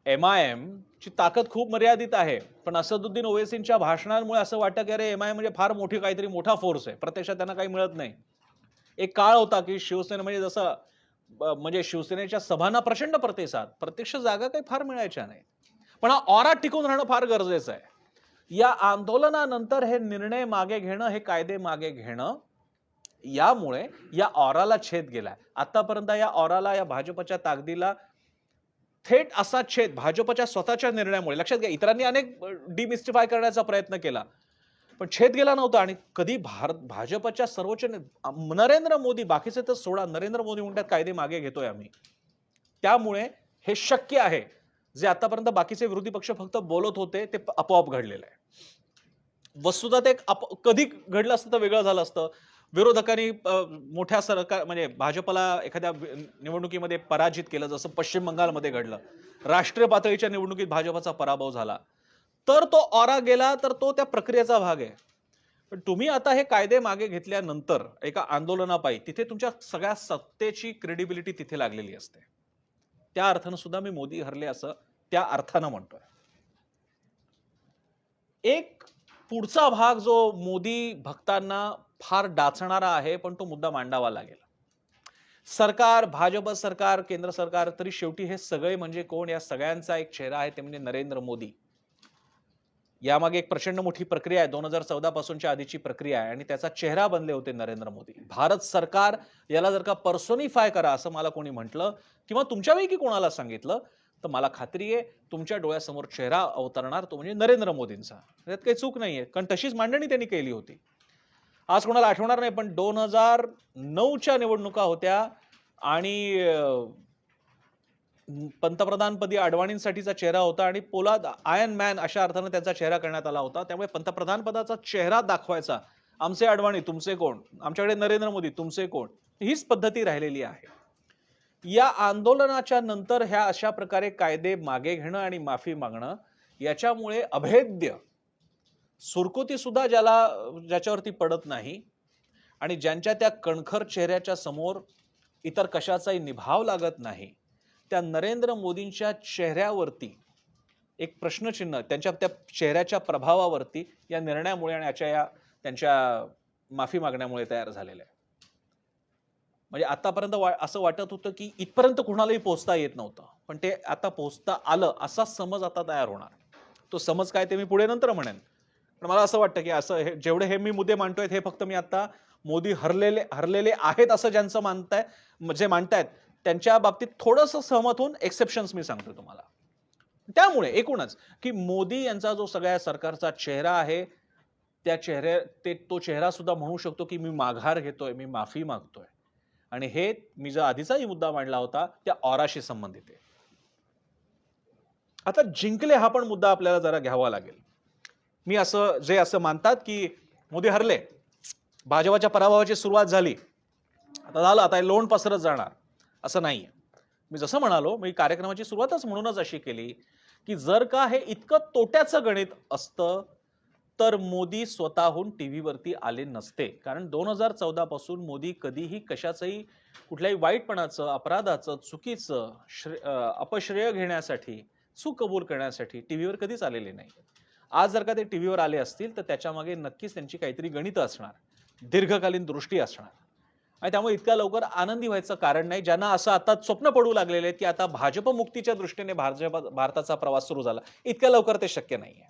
MIM ची ताकद खूप मर्यादित आहे, पण असदुद्दीन ओवैसींच्या भाषणांमुळे असं वाटतं की अरे MIM म्हणजे फार काहीतरी मोठा फोर्स आहे. प्रत्यक्षात त्यांना काही मिळत नाही. एक काळ होता की शिवसेना म्हणजे जसं म्हणजे शिवसेनेच्या सभांना प्रचंड प्रतिसाद, प्रत्यक्ष जागा काही फार मिळायच्या नाही, पण हा ऑरा टिकून राहणं फार गरजेचं आहे. या आंदोलनानंतर हे निर्णय मागे घेणं, हे कायदे मागे घेणं, यामुळे या ऑराला छेद गेलाय. आतापर्यंत या ऑराला, या भाजपच्या ताकदीला थेट असा छेद भाजपच्या स्वतःच्या निर्णयामुळे, लक्षात घ्या, इतरांनी अनेक डिमिस्टिफाय करण्याचा प्रयत्न केला, पण छेद गेला नव्हता. आणि कधी भाजपच्या सर्वोच्च नरेंद्र मोदी, बाकीचे तर सोडा, नरेंद्र मोदी म्हणतात कायदे मागे घेतोय आम्ही. त्यामुळे हे शक्य आहे. जे आतापर्यंत बाकीचे विरोधी पक्ष फक्त बोलत होते ते आपोआप घडलेलं आहे. वस्तुतः ते कधी घडलं असतं तर वेगळं झालं असतं. विरोधकांनी मोठ्या सरकार म्हणजे भाजपला एखाद्या निवडणुकीमध्ये पराजित केलं, जसं पश्चिम बंगालमध्ये घडलं. राष्ट्रीय पातळीच्या निवडणुकीत भाजपचा पराभव झाला, तर तो ऑरा गेला, तर तो त्या प्रक्रियेचा भाग आहे. पण तुम्ही आता हे कायदे मागे घेतल्यानंतर एका आंदोलनापायी तिथे तुमच्या सगळ्या सत्तेची क्रेडिबिलिटी तिथे लागलेली असते. त्या अर्थानं सुद्धा मी मोदी हरले असं त्या अर्थानं म्हणतोय. एक पुढचा भाग जो मोदी भक्तांना फार डाचणारा आहे, पण तो मुद्दा मांडावा लागेल. सरकार, भाजप सरकार, केंद्र सरकार, तरी शेवटी हे सगळे म्हणजे कोण? या सगळ्यांचा एक चेहरा आहे, ते म्हणजे नरेंद्र मोदी. यामागे एक प्रचंड मोठी प्रक्रिया आहे, 2014 पासूनच्या आधीची प्रक्रिया आहे, आणि त्याचा चेहरा बनले होते नरेंद्र मोदी. भारत सरकार याला जर का पर्सोनिफाय करा असं मला कोणी म्हटलं किंवा तुमच्यापैकी कोणाला सांगितलं, तर मला खात्री आहे तुमच्या डोळ्यासमोर चेहरा अवतरणार, तो म्हणजे नरेंद्र मोदींचा. त्यात काही चूक नाहीये, कारण तशीच मांडणी त्यांनी केली होती. आज कोणाला आठवणार नाही, पण 2009च्या निवडणुका होत्या, आणि पंतप्रधानपदी अडवाणींसाठीचा चेहरा होता आणि पोलाद आयर्न मॅन अशा अर्थाने त्यांचा चेहरा करण्यात आला होता. त्यामुळे पंतप्रधान पदाचा चेहरा दाखवायचा, आमचे अडवाणी तुमचे कोण, आमच्याकडे नरेंद्र मोदी तुमचे कोण, हीच पद्धती राहिलेली आहे. या आंदोलनाच्या नंतर ह्या अशा प्रकारे कायदे मागे घेणं आणि माफी मागणं याच्यामुळे अभेद्य सुरकुती सुद्धा ज्याच्यावरती पडत नाही आणि ज्यांच्या त्या कणखर चेहऱ्याच्या समोर इतर कशाचाही निभाव लागत नाही, त्या नरेंद्र मोदींच्या चेहऱ्यावरती एक प्रश्नचिन्ह, त्यांच्या त्या चेहऱ्याच्या प्रभावावरती या निर्णयामुळे आणि त्यांच्या माफी मागण्यामुळे तयार झालेलं आहे. म्हणजे आतापर्यंत असं वाटत होतं की इथपर्यंत कुणालाही पोहोचता येत नव्हतं, पण ते आता पोहोचता आलं असा समज आता तयार होणार. तो समज काय ते मी पुढे नंतर म्हणेन, पण मला असं वाटतं की असं जेवढे हे मी मुद्दे मांडतोय हे फक्त मी आता मोदी हरलेले आहेत असं ज्यांचं मानतायत त्यांच्या बाबतीत थोडंसं सहमत होऊन एक्सेप्शन्स मी सांगतो तुम्हाला. त्यामुळे एकूणच की मोदी यांचा जो सगळ्या सरकारचा चेहरा आहे, तो चेहरा सुद्धा म्हणू शकतो की मी माघार घेतोय, मी माफी मागतोय. आणि हे मी जो आधीचाही मुद्दा मांडला होता त्या ऑराशी संबंधित आहे. आता जिंकले हा पण मुद्दा आपल्याला जरा घ्यावा लागेल. मी असं मानतात की मोदी हरले, भाजपाच्या पराभवाची सुरुवात झाली, आता झालं, आता लोण पसरत जाणार, असं नाहीये. मी जसं म्हणालो, मी कार्यक्रमाची सुरुवातच म्हणूनच अशी केली की जर का हे इतकं तोट्याचं गणित असतं तर मोदी स्वतःहून टीव्हीवरती आले नसते. कारण 2014 पासून मोदी कधीही कशाचंही कुठल्याही वाईटपणाचं, अपराधाचं, चुकीचं अपश्रेय घेण्यासाठी, चूक कबूल करण्यासाठी टीव्हीवर कधीच आलेले नाही. आज जर का ते टीव्हीवर आले असतील तर त्याच्या मागे नक्कीच त्यांची काहीतरी गणितं असणार, दीर्घकालीन दृष्टी असणार. आणि त्यामुळे इतक्या लवकर आनंदी व्हायचं कारण नाही. ज्यांना असं आता स्वप्न पडू लागलेले आहेत की आता भाजप मुक्तीच्या दृष्टीने भारताचा प्रवास सुरू झाला, इतक्या लवकर ते शक्य नाहीये.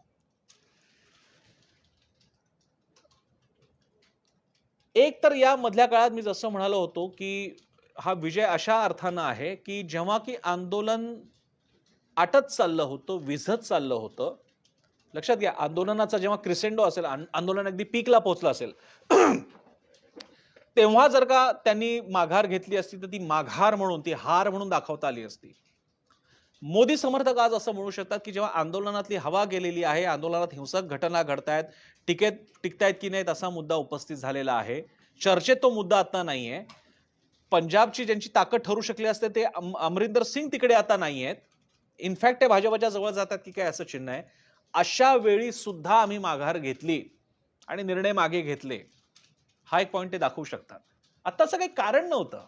एक तर या मधल्या काळात मी जसं म्हणालो होतो की हा विजय अशा अर्थानं आहे की जेव्हा की आंदोलन आटत चाललं होतं, विझत चाललं होतं, लक्षात घ्या आंदोलनाचा जेव्हा क्रिसेंडो असेल, आंदोलन अगदी पीकला पोहोचलं असेल तेव्हा जर का त्यांनी माघार घेतली असती तर ती माघार म्हणून, ती हार म्हणून दाखवता आली असती. मोदी समर्थक आज असं म्हणू शकतात की जेव्हा आंदोलनातली हवा गेलेली आहे, आंदोलनात हिंसक घटना घडतायत, टिकतायत की नाहीत असा मुद्दा उपस्थित झालेला आहे. चर्चेत तो मुद्दा आता नाहीये. पंजाबची ज्यांची ताकद ठरू शकली असते ते अमरिंदर सिंग तिकडे आता नाहीयेत. इनफॅक्ट ते भाजपच्या जवळ जातात की काय असं चिन्ह आहे. अशा वेळी सुद्धा आम्ही माघार घेतली आणि निर्णय मागे घेतले, हा एक पॉइंट ते दाखवू शकतात. आताचं काही कारण नव्हतं.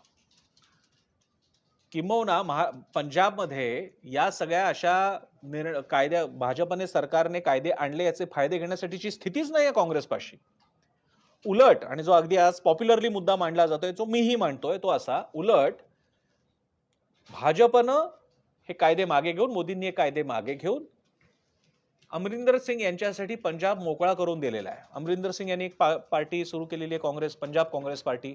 किंबहुना पंजाबमध्ये या सगळ्या अशा भाजपने सरकारने कायदे आणले याचे फायदे घेण्यासाठीची स्थितीच नाहीये काँग्रेसपाशी. उलट, आणि जो अगदी आज पॉप्युलरली मुद्दा मांडला जातोय, जो मीही मांडतोय, तो असा, उलट भाजपनं हे कायदे मागे घेऊन, मोदींनी हे कायदे मागे घेऊन अमरिंदर सिंग यांच्यासाठी पंजाब मोकळा करून दिलेला आहे. अमरिंदर सिंग यांनी एक पार्टी सुरू केलेली आहे, पंजाब काँग्रेस पार्टी.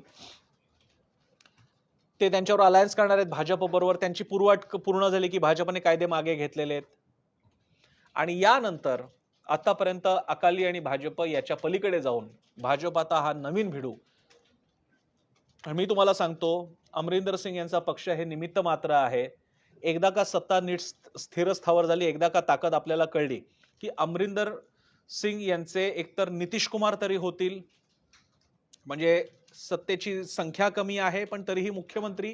ते त्यांच्यावर अलायन्स करणार आहेत भाजप बरोबर. त्यांची पूर्वाट पूर्ण झाली की भाजपने कायदे मागे घेतलेले आहेत. आणि यानंतर आतापर्यंत अकाली आणि भाजप याच्या पलीकडे जाऊन भाजप आता हा नवीन भिडू. मी तुम्हाला सांगतो, अमरिंदर सिंग यांचा पक्ष हे निमित्त मात्र आहे. एकदा का सत्ता नीट स्थिर स्थावर झाली, एकदा का ताकद आपल्याला कळली की अमरिंदर सिंग यांचे एकतर नितीश कुमार तरी होतील, म्हणजे सत्तेची संख्या कमी आहे पण तरीही मुख्यमंत्री,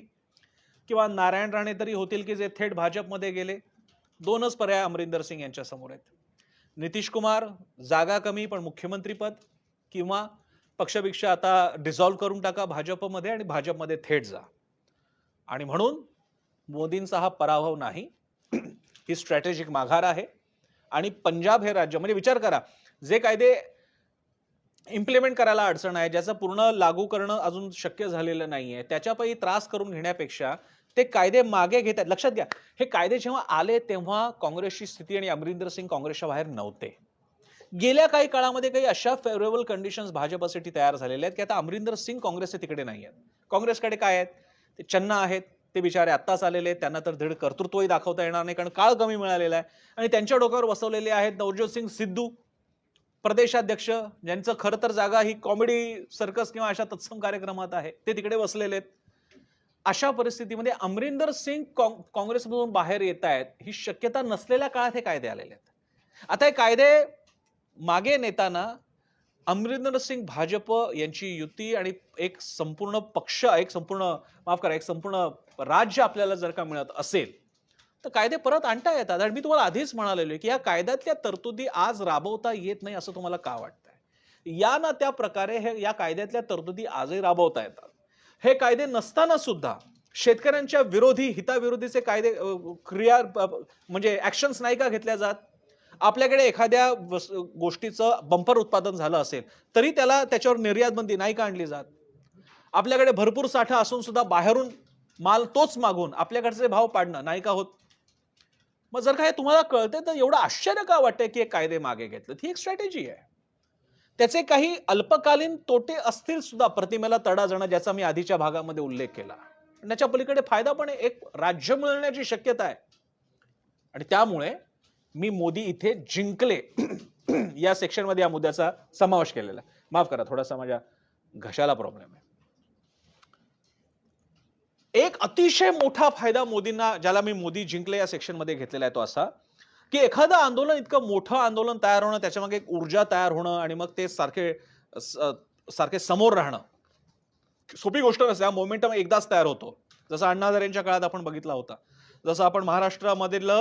किंवा नारायण राणे तरी होतील की जे थेट भाजपमध्ये गेले. दोनच पर्याय अमरिंदर सिंग यांच्या समोर आहेत. नितीश कुमार जागा कमी पण मुख्यमंत्री पद, किंवा पक्षभिक्षा आता डिसॉल्व्ह करून टाका भाजपमध्ये आणि भाजपमध्ये थेट जा. आणि म्हणून मोदींचा हा पराभव नाही, ही स्ट्रॅटेजिक माघार आहे. आणि पंजाब हे राज्य, म्हणजे विचार करा, जे कायदे इम्प्लिमेंट करायला अडचण आहे, ज्याचं पूर्ण लागू करणं अजून शक्य झालेलं नाहीये, त्याच्यापैकी त्रास करून घेण्यापेक्षा ते कायदे मागे घेतात. लक्षात घ्या, हे कायदे जेव्हा आले तेव्हा काँग्रेसची स्थिती आणि अमरिंदर सिंग काँग्रेसच्या बाहेर नव्हते. गेल्या काही काळामध्ये काही अशा फेवरेबल कंडिशन्स भाजपसाठी तयार झालेल्या आहेत की आता अमरिंदर सिंग काँग्रेसचे तिकडे नाही आहेत. काँग्रेसकडे काय आहेत, ते चन्ना आहेत, ते बिचारे आत्ताच आलेले आहेत, त्यांना तर धड कर्तृत्वही दाखवता येणार नाही कारण काळ कमी मिळालेला आहे. आणि त्यांच्या डोक्यावर बसवलेले आहेत नवज्योत सिंग सिद्धू, प्रदेशाध्यक्ष, ज्यांचं खरं तर जागा ही कॉमेडी सर्कस किंवा अशा तत्सम कार्यक्रमात आहे, ते तिकडे बसलेले आहेत. अशा परिस्थितीमध्ये अमरिंदर सिंग काँग्रेसमधून बाहेर येत आहेत ही शक्यता नसलेल्या काळात हे कायदे आलेले आहेत. आता हे कायदे मागे नेताना अमरिंदर सिंग भाजप यांची युती आणि एक संपूर्ण पक्ष, एक संपूर्ण राज्य आपल्याला जर का मिळत असेल तर कायदे परत आणता येतात. आणि मी तुम्हाला आधीच म्हणालेलो की या कायद्यातल्या तरतुदी आज राबवता येत नाही असं तुम्हाला का वाटतंय? या ना त्या प्रकारे या कायद्यातल्या तरतुदी आजही राबवता येतात. हे कायदे नसताना सुद्धा शेतकऱ्यांच्या विरोधी, हिताविरोधीचे कायदे, म्हणजे ऍक्शन्स नाही का घेतल्या जात? आपल्याकडे एखाद्या गोष्टीचं बंपर उत्पादन झालं असेल तरी त्याच्यावर निर्यात बंदी नाही का आणली जात? आपल्याकडे भरपूर साठा असून सुद्धा बाहेरून माल तोच मागून आपल्याकडचे भाव पाडणं नाही का होत? मग जर का हे तुम्हाला कळते तर एवढं आश्चर्य का वाटतंय की हे कायदे मागे घेतले? ही एक स्ट्रॅटेजी आहे. त्याचे काही अल्पकालीन तोटे असतील सुद्धा, प्रतिमेला तडा जाणं ज्याचा मी आधीच्या भागामध्ये उल्लेख केला. त्याच्या पलीकडे फायदा पण एक राज्य मिळण्याची शक्यता आहे. आणि त्यामुळे मी मोदी इथे जिंकले या सेक्शन मध्ये या मुद्द्याचा समावेश केलेला. माफ करा, थोडासा माझ्या घशाला प्रॉब्लेम आहे. एक अतिशय मोठा फायदा मोदींना, ज्याला मी मोदी जिंकले या सेक्शन मध्ये घेतलेला आहे, तो असा की एखादं आंदोलन, इतकं मोठं आंदोलन तयार होणं, त्याच्यामागे एक ऊर्जा तयार होणं आणि मग ते सारखे समोर राहणं सोपी गोष्ट नसते. हा मोमेंटम एकदाच तयार होतो, जसं अण्णा हजारेंच्या काळात आपण बघितला होता. जसं आपण महाराष्ट्रामधील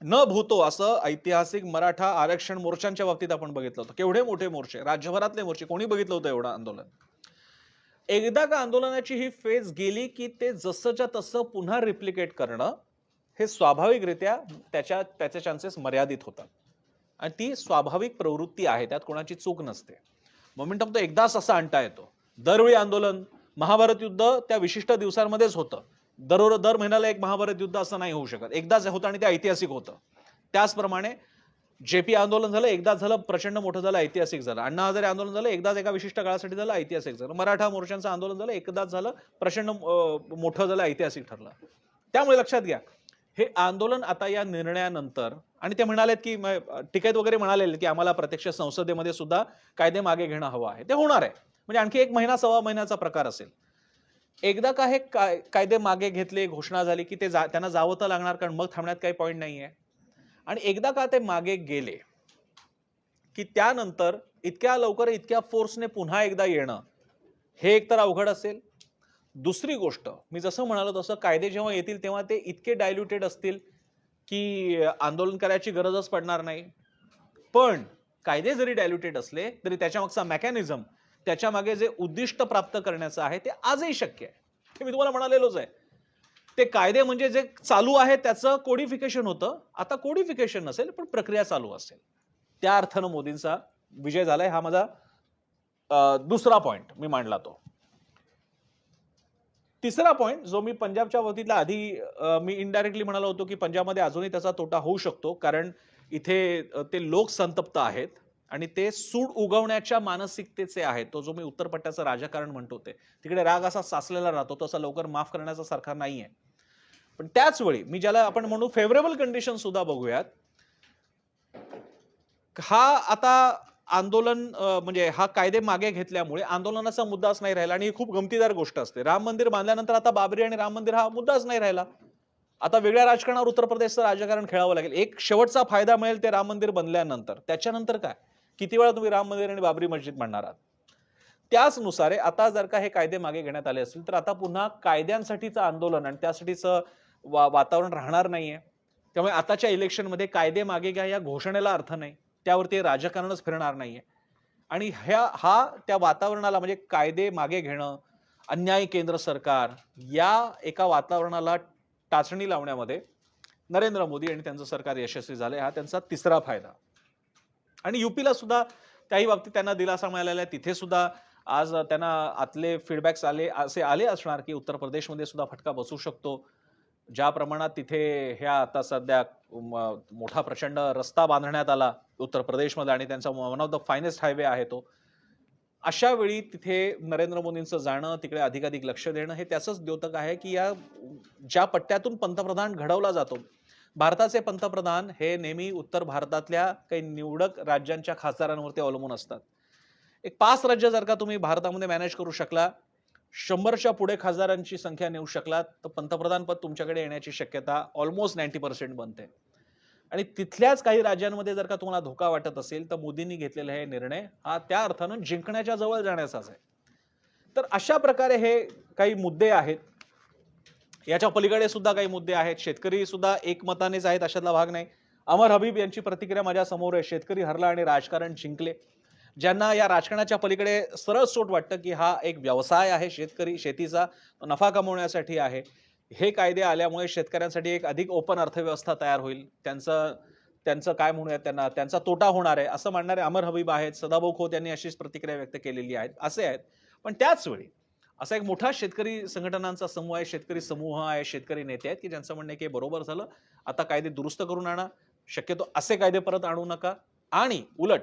न भूतो असं ऐतिहासिक मराठा आरक्षण मोर्चांच्या बाबतीत आपण बघितलं होतं. केवढे मोठे मोर्चे, राज्यभरातले मोर्चे, कोणी बघितलं होतं एवढं आंदोलन? एकदा का आंदोलनाची ही फेज गेली की ते जसंच्या तसं पुन्हा रिप्लिकेट करणं हे स्वाभाविकरित्या त्याचे चान्सेस मर्यादित होतात. आणि ती स्वाभाविक प्रवृत्ती आहे, त्यात कोणाची चूक नसते. मोमेंटम तर एकदाच असा आणता येतो. दरवेळी आंदोलन, महाभारत युद्ध त्या विशिष्ट दिवसांमध्येच होतं. दर महिन्याला एक महाभारत युद्ध असं नाही होऊ शकत. एकदाच होतं आणि ते ऐतिहासिक होतं. त्याचप्रमाणे जेपी आंदोलन झालं, एकदाच झालं, प्रचंड मोठं झालं, ऐतिहासिक झालं. अण्णा हजारे आंदोलन झालं, एकदाच एका विशिष्ट काळासाठी झालं, ऐतिहासिक झालं. मराठा मोर्चांचं आंदोलन झालं, एकदाच झालं, प्रचंड मोठं झालं, ऐतिहासिक ठरलं. त्यामुळे लक्षात घ्या, हे आंदोलन आता या निर्णयानंतर, आणि ते म्हणालेत की टिकेत वगैरे म्हणाले की आम्हाला प्रत्यक्ष संसदेमध्ये सुद्धा कायदे मागे घेणं हवं आहे. ते होणार आहे, म्हणजे आणखी एक महिना सव्वा महिन्याचा प्रकार असेल. एकदा का हे कायदे मागे घेतले, घोषणा झाली की त्यांना जावं तर लागणार, कारण मग थांबण्यात काही पॉईंट नाहीये. आणि एकदा का ते मागे गेले की त्यानंतर इतक्या लवकर, इतक्या फोर्सने पुन्हा एकदा येणं हे एकतर अवघड असेल. दुसरी गोष्ट, मी जसं म्हणालो तसं कायदे जेव्हा येतील तेव्हा ते इतके डायल्युटेड असतील की आंदोलन करायची गरजच पडणार नाही. पण कायदे जरी डायल्युटेड असले तरी त्याच्या मागचा मेकॅनिझम, त्याच्या मागे जे उद्दिष्ट प्राप्त करण्याचं आहे ते आजही शक्य आहे. ते मी तुम्हाला म्हणालेलोच आहे. ते कायदे म्हणजे जे चालू आहे त्याचं कोडिफिकेशन होतं. आता कोडिफिकेशन नसेल पण प्रक्रिया चालू असेल. त्या अर्थानं मोदींचा विजय झालाय. हा माझा दुसरा पॉइंट मी मांडला. तो तिसरा पॉइंट जो मी पंजाबच्या वतीला आधी मी इनडायरेक्टली म्हणालो होतो की पंजाबमध्ये अजूनही त्याचा तोटा होऊ शकतो, कारण इथे ते लोक संतप्त आहेत आणि ते सूड उगवण्याच्या मानसिकतेचे आहेत. तो जो मी उत्तर पट्ट्याचं राजकारण म्हणतो, ते तिकडे राग असा साचलेला राहतो, तो असा लवकर माफ करण्याचा सारखा नाहीये. पण त्याच वेळी मी ज्याला आपण म्हणू फेवरेबल कंडिशन सुद्धा बघूयात. हा आता आंदोलन म्हणजे हा कायदे मागे घेतल्यामुळे आंदोलनाचा मुद्दाच नाही राहिला. आणि ही खूप गमतीदार गोष्ट असते, राम मंदिर बांधल्यानंतर आता बाबरी आणि राम मंदिर हा मुद्दाच नाही राहिला. आता वेगळ्या राजकारणावर उत्तर प्रदेशचं राजकारण खेळावं लागेल. एक शेवटचा फायदा मिळेल ते राम मंदिर बनल्यानंतर. त्याच्यानंतर काय, किती वेळा तुम्ही राम मंदिर आणि बाबरी मस्जिद म्हणणार आहात? त्याच नुसार आता जर का हे कायदे मागे घेण्यात आले असतील तर आता पुन्हा कायद्यांसाठीचं आंदोलन आणि त्यासाठीचं वातावरण राहणार नाहीये. त्यामुळे आताच्या इलेक्शनमध्ये कायदे मागे घ्या या घोषणेला अर्थ नाही, त्यावरती राजकारणच फिरणार नाहीये. आणि हा त्या वातावरणाला, म्हणजे कायदे मागे घेणं, अन्यायी केंद्र सरकार, या एका वातावरणाला टाचणी लावण्यामध्ये नरेंद्र मोदी आणि त्यांचं सरकार यशस्वी झाले. हा त्यांचा तिसरा फायदा. आणि युपीला सुद्धा त्याही बाबतीत त्यांना दिलासा मिळालेला आहे. तिथे सुद्धा आज त्यांना आतले फीडबॅक्स आले असणार की उत्तर प्रदेशमध्ये सुद्धा फटका बसू शकतो. ज्या प्रमाणात तिथे ह्या आता सध्या मोठा प्रचंड रस्ता बांधण्यात आला उत्तर प्रदेशमध्ये आणि त्यांचा one of the finest highway आहे तो. अशा वेळी तिथे नरेंद्र मोदींचं जाणं, तिकडे अधिकाधिक लक्ष देणं हे त्याचंच द्योतक आहे की या ज्या पट्ट्यातून पंतप्रधान घडवला जातो, भारताचे पंतप्रधान हे नेहमी उत्तर भारतातल्या काही निवडक राज्यांच्या खासदारांवरती अवलंबून असतात. एक 5 राज्य जर का तुम्ही भारतामध्ये मॅनेज करू शकला 100च्या पुढे खासदारांची संख्या नेऊ शकलात तर पंतप्रधान पद तुमच्याकडे येण्याची शक्यता ऑलमोस्ट 90% बनते. आणि तिथल्याच काही राज्यांमध्ये जर का तुम्हाला धोका वाटत असेल तर मोदींनी घेतलेला हे निर्णय हा त्या अर्थानं जिंकण्याच्या जवळ जाण्याचाच आहे. तर अशा प्रकारे हे काही मुद्दे आहेत. याच्या पलीकडे सुद्धा काही मुद्दे आहेत. शेतकरी सुद्धा एकमतानेच आहेत अशातला भाग नाही. अमर हबीब यांची प्रतिक्रिया माझ्या समोर आहे. शेतकरी हरला आणि राजकारण जिंकले. ज्यांना या राजकारणाच्या पलीकडे सरळ सोट वाटतं की हा एक व्यवसाय आहे, शेतकरी शेतीचा नफा कमवण्यासाठी आहे. हे कायदे आल्यामुळे शेतकऱ्यांसाठी एक अधिक ओपन अर्थव्यवस्था तयार होईल. त्यांचं त्यांचं काय म्हणूयात त्यांना त्यांचा तोटा होणार आहे असं म्हणणारे अमर हबीब आहेत. सदाभाऊ खोत यांनी अशीच प्रतिक्रिया व्यक्त केलेली आहे. असे आहेत. पण त्याच वेळी असा एक मोठा शेतकरी संघटनांचा समूह आहे, शेतकरी समूह आहे, शेतकरी नेते आहेत की ज्यांचं म्हणणं आहे की बरोबर झालं, आता कायदे दुरुस्त करून आणा, शक्यतो असे कायदे परत आणू नका आणि उलट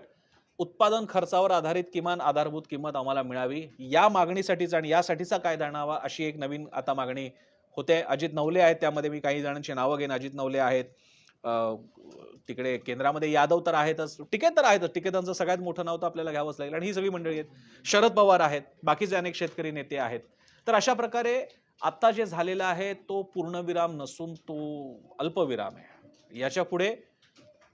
उत्पादन खर्चावर आधारित किमान आधारभूत किंमत आम्हाला मिळावी या मागणीसाठीच आणि यासाठीचा कायदा आणावा अशी एक नवीन आता मागणी होते. अजित नवले आहेत, त्यामध्ये मी काही जणांची नावं घेईन. अजित नवले आहेत, तिकडे केंद्रामध्ये यादव तर आहेतच, टिकेत तर आहेतच. टिकेतांचं सगळ्यात मोठं नाव तर आपल्याला घ्यावंच लागेल आणि ही सगळी मंडळी आहेत. शरद पवार आहेत, बाकीचे अनेक शेतकरी नेते आहेत. तर अशा प्रकारे आता जे झालेलं आहे तो पूर्णविराम नसून तो अल्पविराम आहे. याच्या पुढे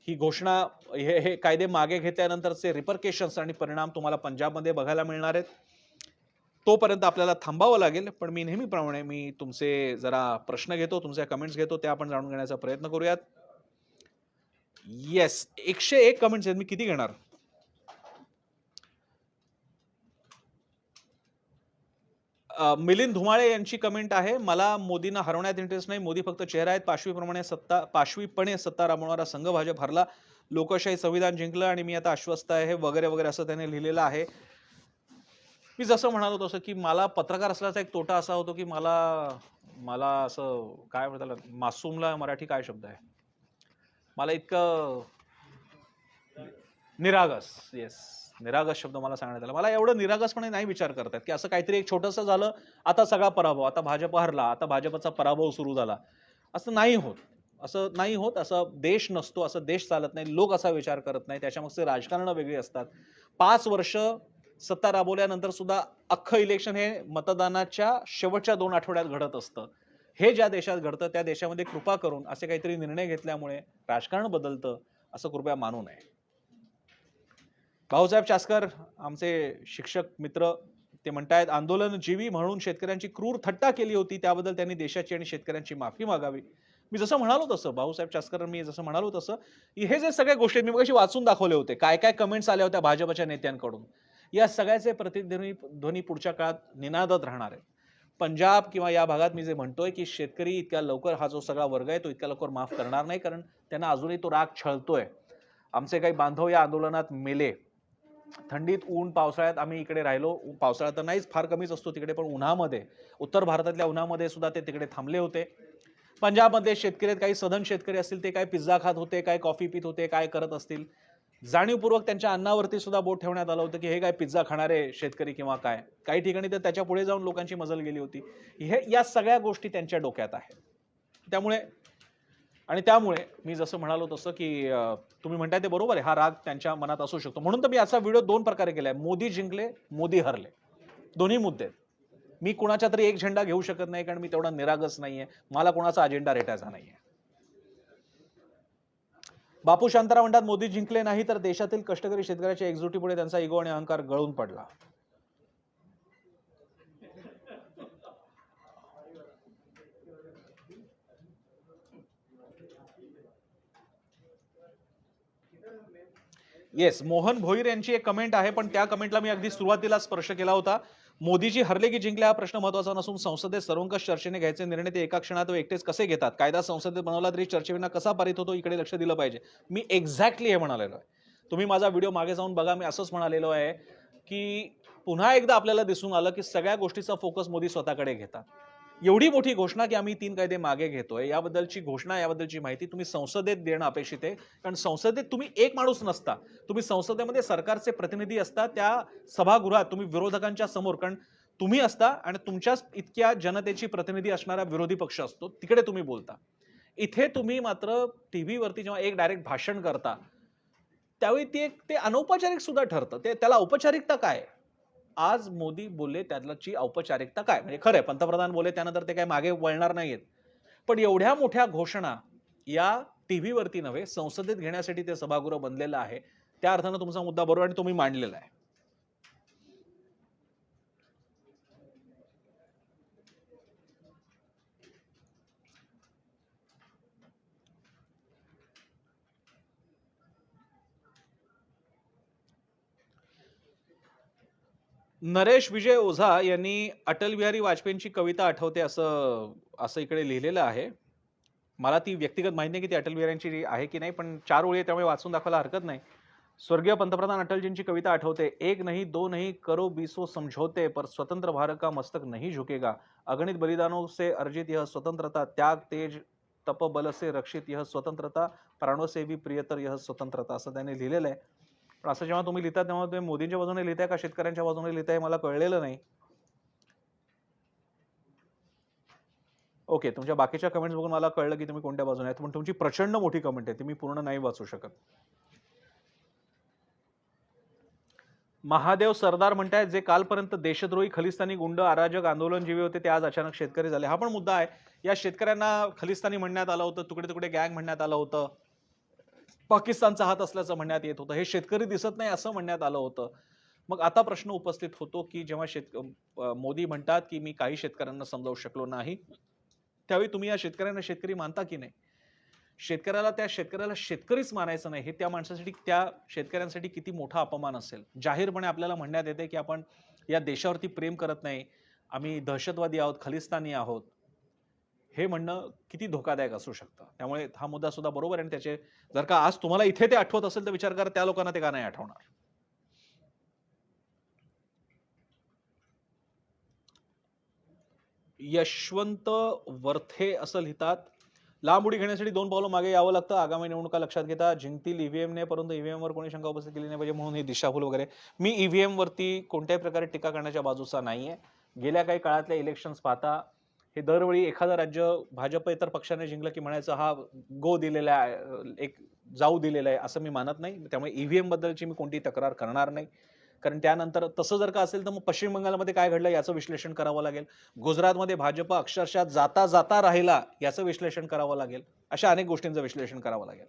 ही घोषणा हे कायदे मागे घेतल्यानंतरचे रिपरकेशन्स आणि परिणाम तुम्हाला पंजाबमध्ये बघायला मिळणार आहेत. तोपर्यंत आपल्याला थांबावं लागेल. पण मी नेहमीप्रमाणे मी तुमचे जरा प्रश्न घेतो, तुमचे कमेंट्स घेतो, ते आपण जाणून घेण्याचा प्रयत्न करूयात. येस, 101 कमेंट्स आहेत. मी किती घेणार? मिलिंद धुमाळे यांची कमेंट आहे, मला मोदींना हरवण्यात इंटरेस्ट नाही. मोदी फक्त चेहरा आहेत. पाशवीपणे सत्ता राबवणारा संघ भाजप हरला. लोकशाही संविधान जिंकलं आणि मी आता आश्वस्त आहे वगैरे वगैरे असं त्याने लिहिलेलं आहे. मी जसं म्हणालो तसं की मला पत्रकार असल्याचा एक तोटा असा होतो की मला मला असं काय म्हणतात मासूमला मराठी काय शब्द आहे, मला इतकं निरागस, येस, निरागस शब्द मला सांगण्यात आला. मला एवढं निरागसपणे नाही विचार करतात की असं काहीतरी एक छोटंसं झालं, आता सगळा पराभव, आता भाजप हरला, आता भाजपचा पराभव सुरू झाला. असं नाही होत. असं नाही होत. असं देश नसतो, असं देश चालत नाही. लोक असा विचार करत नाही. त्याच्यामागचे राजकारण वेगळी असतात. 5 वर्ष सत्ता राबवल्यानंतर सुद्धा अख्खं इलेक्शन हे मतदानाच्या शेवटच्या 2 आठवड्यात घडत असतं. हे ज्या देशात घडतं त्या देशामध्ये कृपा करून असे काहीतरी निर्णय घेतल्यामुळे राजकारण बदलतं असं कृपया मानू नये. भाऊसाहेब चासकर आमचे शिक्षक मित्र ते म्हणतायत, आंदोलन जीवी म्हणून शेतकऱ्यांची क्रूर थट्टा केली होती, त्याबद्दल त्यांनी देशाची आणि शेतकऱ्यांची माफी मागावी. मी जसं म्हणालो तसं भाऊसाहेब चासकर, मी जसं म्हणालो तसं हे जे सगळ्या गोष्टी मी मगाशी वाचून दाखवले होते, काय काय कमेंट्स आल्या होत्या भाजपच्या नेत्यांकडून, या सगळ्याचे प्रतिध्वनी पुढच्या काळात निनादत राहणार आहे. पंजाब किंवा या भागात मी जे म्हणतोय की शेतकरी इतक्या लवकर हा जो सगळा वर्ग आहे तो इतक्या लवकर माफ करणार नाही, कारण त्यांना अजूनही तो राग छळतोय. आमचे काही बांधव या आंदोलनात मेले. थंडीत, ऊन, पावसाळ्यात आम्ही इकडे राहिलो. पावसाळ्यात तर नाहीच, फार कमीच असतो तिकडे, पण उन्हामध्ये, उत्तर भारतातल्या उन्हामध्ये सुद्धा ते तिकडे थांबले होते. पंजाबमध्ये शेतकरी, काही सधन शेतकरी असतील, ते काय पिझ्झा खात होते, काय कॉफी पित होते, काय करत असतील. जाणीवपूर्वक त्यांच्या अन्नावरती सुद्धा बोट ठेवण्यात आलं होतं की हे काय पिझ्झा खाणारे शेतकरी किंवा काय. काही ठिकाणी तर त्याच्या पुढे जाऊन लोकांची मजल गेली होती. हे या सगळ्या गोष्टी त्यांच्या डोक्यात आहेत. त्यामुळे मी जसं म्हणालो तसं की तुम्ही म्हणताय ते बरोबर आहे, हा राग त्यांच्या मनात असू शकतो. म्हणून तर मी याचा व्हिडिओ 2 प्रकारे केलाय. मोदी जिंकले, मोदी हरले, दोन्ही मुद्दे. मी कुणाच्या तरी एक झेंडा घेऊ शकत नाही, कारण मी तेवढा निरागस नाहीये. मला कोणाचा अजेंडा रेटायचा नाहीये. बापू शांताराम म्हणतात, मोदी जिंकले नाही तर देशातील कष्टकरी शेतकऱ्याच्या एकजुटीपुढे त्यांचा इगो आणि अहंकार गळून पडला. येस, मोहन भोईर यांची एक कमेंट आहे, पण त्या कमेंटला मी अगदी सुरुवातीला स्पर्श केला होता. मोदीजी हरले की जिंकले हा प्रश्न महत्वाचा नसून संसदेत सर्वंकष चर्चेने घ्यायचे निर्णय ते एका क्षणात व एकटेच कसे घेतात, कायदा संसदेत बनवला तरी चर्चेविना कसा पारित होतो, इकडे लक्ष दिलं पाहिजे. मी एक्झॅक्टली हे म्हणालेलो आहे. तुम्ही माझा व्हिडिओ मागे जाऊन बघा. मी असंच म्हणालेलो आहे की पुन्हा एकदा आपल्याला दिसून आलं की सगळ्या गोष्टीचा फोकस मोदी स्वतःकडे घेतात. एवढी मोठी घोषणा की आम्ही 3 कायदे मागे घेतोय, याबद्दलची घोषणा, याबद्दलची माहिती तुम्ही संसदेत देणं अपेक्षित आहे. कारण संसदेत तुम्ही एक माणूस नसता, तुम्ही संसदेमध्ये सरकारचे प्रतिनिधी असता. त्या सभागृहात तुम्ही विरोधकांच्या समोर, कारण तुम्ही असता आणि तुमच्याच इतक्या जनतेची प्रतिनिधी असणारा विरोधी पक्ष असतो, तिकडे तुम्ही बोलता. इथे तुम्ही मात्र टीव्ही वरती जेव्हा एक डायरेक्ट भाषण करता त्यावेळी ते अनौपचारिक सुद्धा ठरतं. त्याला औपचारिकता काय? आज मोदी बोलले त्याची औपचारिकता काय? म्हणजे खरं आहे पंतप्रधान बोलले त्यानंतर ते काही मागे वळणार नाहीयेत. पण एवढ्या मोठ्या घोषणा या टीव्हीवरती नव्हे, संसदेत घेण्यासाठी ते सभागृह बनलेलं आहे. त्या अर्थानं तुमचा मुद्दा बरोबर आणि तुम्ही मांडलेला आहे. नरेश विजय ओझा यांनी अटल बिहारी वाजपेयींची कविता आठवते असं असं इकडे लिहिलेलं आहे. मला ती व्यक्तिगत माहिती नाही की ती अटल बिहारींची आहे की नाही, पण 4 ओळी आहेत त्यामुळे वाचून दाखवायला हरकत नाही. स्वर्गीय पंतप्रधान अटलजींची कविता आठवते. एक नहीं दो नहीं करो बीसों समझौते पर स्वतंत्र भारत का मस्तक नहीं झुकेगा. अगणित बलिदानों से अर्जित यह स्वतंत्रता त्याग तेज तप बल से रक्षित यह स्वतंत्रता प्राणों से भी प्रियतर यह स्वतंत्रता असं त्याने लिहिलेलं आहे. पण असं जेव्हा तुम्ही लिहिता तेव्हा तुम्ही मोदींच्या बाजूने लिहिताय का शेतकऱ्यांच्या बाजूने लिहिताय मला कळलेलं नाही. ओके, तुमच्या बाकीच्या कमेंट्स बघून मला कळलं की तुम्ही कोणत्या बाजूने आहेत. पण तुमची प्रचंड मोठी कमेंट आहे ती मी पूर्ण नाही वाचू शकत. महादेव सरदार म्हणतायत जे कालपर्यंत देशद्रोही खलिस्तानी गुंड अराजक आंदोलनजीवी होते ते आज अचानक शेतकरी झाले. हा पण मुद्दा आहे. या शेतकऱ्यांना खलिस्तानी म्हणण्यात आलं होतं, तुकडे तुकडे गँग म्हणण्यात आलं होतं, पाकिस्तानचा हात असल्याचं म्हणण्यात येत होतं, हे शेतकरी दिसत नाही असं म्हणण्यात आलं होतं. मग आता प्रश्न उपस्थित होतो की जेव्हा मोदी म्हणतात की मी काही शेतकऱ्यांना समजावू शकलो नाही, त्यावेळी तुम्ही या शेतकऱ्यांना शेतकरी मानता की नाही? त्या शेतकऱ्याला शेतकरीच मानायचं नाही हे त्या माणसासाठी त्या शेतकऱ्यांसाठी किती मोठा अपमान असेल. जाहीरपणे आपल्याला म्हणण्यात येते की आपण या देशावरती प्रेम करत नाही, आम्ही दहशतवादी आहोत, खलिस्तानी आहोत, हे म्हणणं किती धोकादायक असू शकतं. त्यामुळे हा मुद्दा सुद्धा बरोबर आहे आणि त्याचे जर का आज तुम्हाला इथे ते आठवत असेल तर विचार करा त्या लोकांना ते का नाही आठवणार. यशवंत वरथे असं लिहितात, लांब उडी घेण्यासाठी 2 पावलं मागे यावं लागतं. आगामी निवडणुका लक्षात घेता जिंकतील ईव्हीएमने, परंतु ईव्हीएमवर कोणी शंका उपस्थित केली नाही पाहिजे म्हणून ही दिशाभूल वगैरे. मी ईव्हीएम वरती कोणत्याही प्रकारे टीका करण्याच्या बाजूचा नाहीये. गेल्या काही काळातल्या इलेक्शन्स पाहता हे दरवेळी एखादं राज्य भाजप इतर पक्षाने जिंकलं की म्हणायचं हा गो दिलेला आहे, एक जाऊ दिलेला आहे असं मी मानत नाही. त्यामुळे ईव्हीएम बद्दलची मी कोणतीही तक्रार करणार नाही. कारण त्यानंतर तसं जर का असेल तर मग पश्चिम बंगालमध्ये काय घडलं याचं विश्लेषण करावं लागेल. गुजरातमध्ये भाजप अक्षरशः जाता जाता राहिला याचं विश्लेषण करावं लागेल. अशा अनेक गोष्टींचं विश्लेषण करावं लागेल.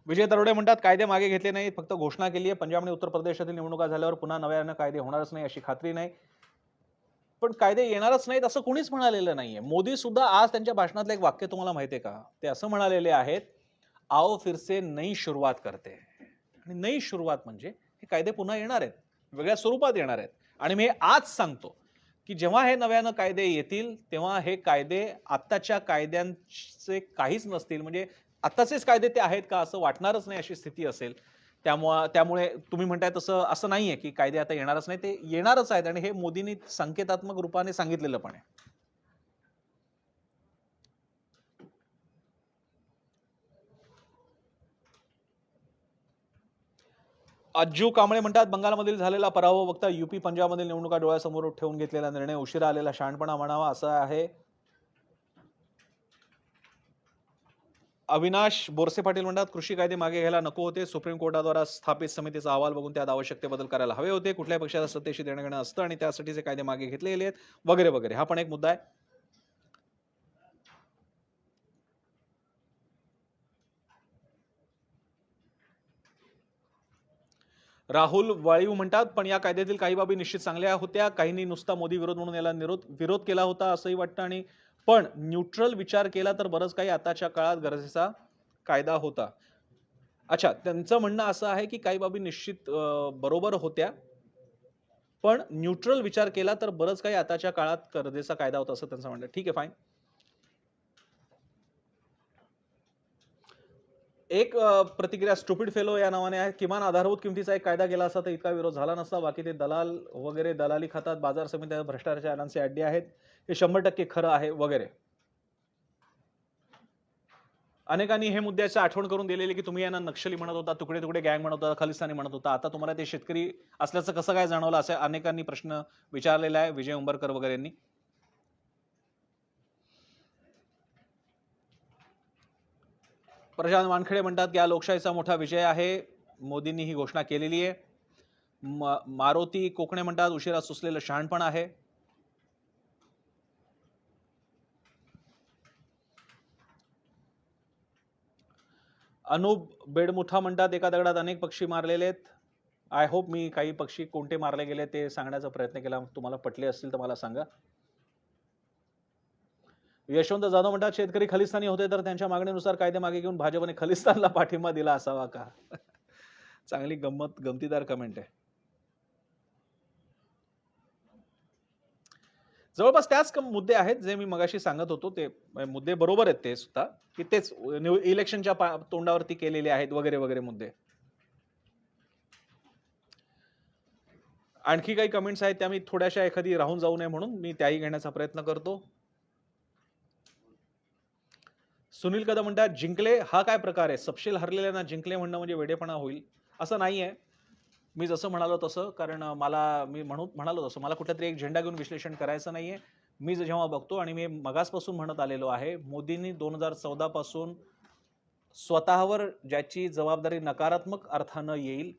विजय दरोडे म्हणतात कायदे मागे घेतले नाहीत, फक्त घोषणा केली आहे. पंजाब आणि उत्तर प्रदेशातील निवडणुका झाल्यावर पुन्हा नव्यानं कायदे होणारच नाही अशी खात्री नाही. पण कायदे येणारच नाहीत असं कोणीच म्हणालेलं नाहीये. मोदी सुद्धा आज त्यांच्या भाषणातलं एक वाक्य तुम्हाला माहितीये का? ते असं म्हणालेले आहेत, आओ फिर से नई शुरुआत करते हैं. आणि नई सुरुवात म्हणजे हे कायदे पुन्हा येणार आहेत, वेगळ्या स्वरूपात येणार आहेत. आणि मी आज सांगतो की जेव्हा हे नव्यानं कायदे येतील तेव्हा हे कायदे आत्ताच्या कायद्यांचे काहीच नसतील. म्हणजे आत्ताचेच कायदे ते आहेत का असं वाटणारच नाही अशी स्थिती असेल. त्यामुळे तुम्ही म्हणताय तसं असं नाहीये की कायदे आता येणारच नाही, ते येणारच आहेत आणि हे मोदींनी संकेतात्मक रूपाने सांगितलेलं पण आहे. अज्जू कांबळे म्हणतात बंगालमधील झालेला पराभव बघता युपी पंजाबमधील निवडणुका डोळ्यासमोर ठेवून घेतलेला निर्णय उशिरा आलेला शहाणपणा म्हणावा असं आहे. अविनाश बोरसे पाटील म्हणतात कृषी कायदे मागे घ्यायला नको होते. सुप्रीम कोर्टाद्वारा स्थापित समितीचा अहवाल बघून त्यात आवश्यक ते बदल करायला हवे होते. कुठल्याही पक्षाला सत्तेशी देणं घेणं असतं आणि त्यासाठीचे कायदे मागे घेतले गेले आहेत वगैरे वगैरे. हा पण एक मुद्दा आहे. राहुल वाळीव म्हणतात पण या कायद्यातील काही बाबी निश्चित चांगल्या होत्या. काहींनी नुसता मोदी विरोध म्हणून याला विरोध केला होता असंही वाटतं आणि पण न्यूट्रल विचार केला तर बरंच काही आताच्या काळात गरजेचा कायदा होता. अच्छा, त्यांचं म्हणणं असं आहे की काही बाबी निश्चित बरोबर होत्या, पण न्यूट्रल विचार केला तर बरंच काही आताच्या काळात गरजेचा कायदा होता असं त्यांचं म्हणणं. ठीक आहे, फाईन. एक प्रतिक्रिया स्टुपिड फेलो या नावाने आहे. किमान आधारभूत किमतीचा एक कायदा केला असता तर इतका विरोध झाला नसता. बाकी ते दलाल वगैरे दलाली खातात, बाजार समित्या भ्रष्टाचारांचे अड्डे आहेत, हे 100% खरं आहे वगैरे. अनेकांनी हे मुद्द्याची आठवण करून दिलेली की तुम्ही यांना नक्षली म्हणत होता, तुकडे तुकडे गँग म्हणत होता, खलिस्तानी म्हणत होता, आता तुम्हाला ते शेतकरी असल्याचं कसं काय जाणवलं असं अनेकांनी प्रश्न विचारलेला आहे विजय उंबरकर वगैरेंनी. प्रशांत वानखेडे म्हणतात की हा लोकशाहीचा मोठा विजय आहे, मोदींनी ही घोषणा केलेली आहे. मारुती कोकणे म्हणतात उशिरा सुचलेलं शहाणपण आहे. अनूप बेडमुठा म्हणतात एका दगडात अनेक पक्षी मारलेले आहेत. आय होप मी काही पक्षी कोणते मारले गेले ते सांगण्याचा प्रयत्न केला, तुम्हाला पटले असतील तर मला सांगा. यशवंत जाधव म्हणतात शेतकरी खलिस्तानी होते तर त्यांच्या मागणीनुसार कायदे मागे घेऊन भाजपने खलिस्तानला पाठिंबा दिला असावा का? चांगली गमतीदार कमेंट आहे. जवळपास त्याच मुद्दे आहेत जे मी मगाशी सांगत होतो, ते मुद्दे बरोबर आहेत ते सुद्धा, की तेच इलेक्शनच्या तोंडावरती केलेले आहेत वगैरे वगैरे मुद्दे. आणखी काही कमेंट्स आहेत त्या मी थोड्याशा एखादी राहून जाऊ नये म्हणून मी त्याही घेण्याचा प्रयत्न करतो. सुनील कदम म्हणतात जिंकले हा काय प्रकार आहे? सपशेल हरलेल्यांना जिंकले म्हणणं म्हणजे वेडेपणा होईल असं नाहीये. मी जसं म्हणालो तसं, कारण मी म्हणालो तसं मला कुठला तरी एक झेंडा घेऊन विश्लेषण करायचं नाहीये. मी जेव्हा बघतो आणि मी मगासपासून म्हणत आलेलो आहे, मोदींनी 2014 पासून स्वतःवर ज्याची जबाबदारी नकारात्मक अर्थानं येईल,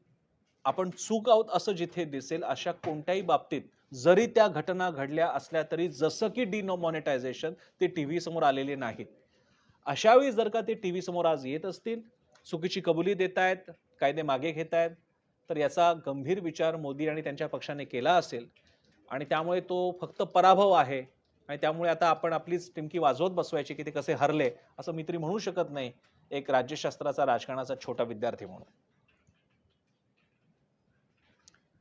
आपण चूक आहोत असं जिथे दिसेल अशा कोणत्याही बाबतीत जरी त्या घटना घडल्या असल्या तरी जसं की डिमॉनिटायझेशन ते टीव्ही समोर आलेले नाहीत. अशावेळी जर का ते टीव्ही समोर आज येत असतील, चुकीची कबुली देत आहेत, कायदे मागे घेत आहेत, तर याचा गंभीर विचार मोदी आणि त्यांच्या पक्षाने केला असेल आणि त्यामुळे तो फक्त पराभव आहे आणि त्यामुळे आता आपण आपलीच टिमकी वाजवत बसवायची की ते कसे हरले असं मी तरी म्हणू शकत नाही, एक राज्यशास्त्राचा राजकारणाचा छोटा विद्यार्थी म्हणून.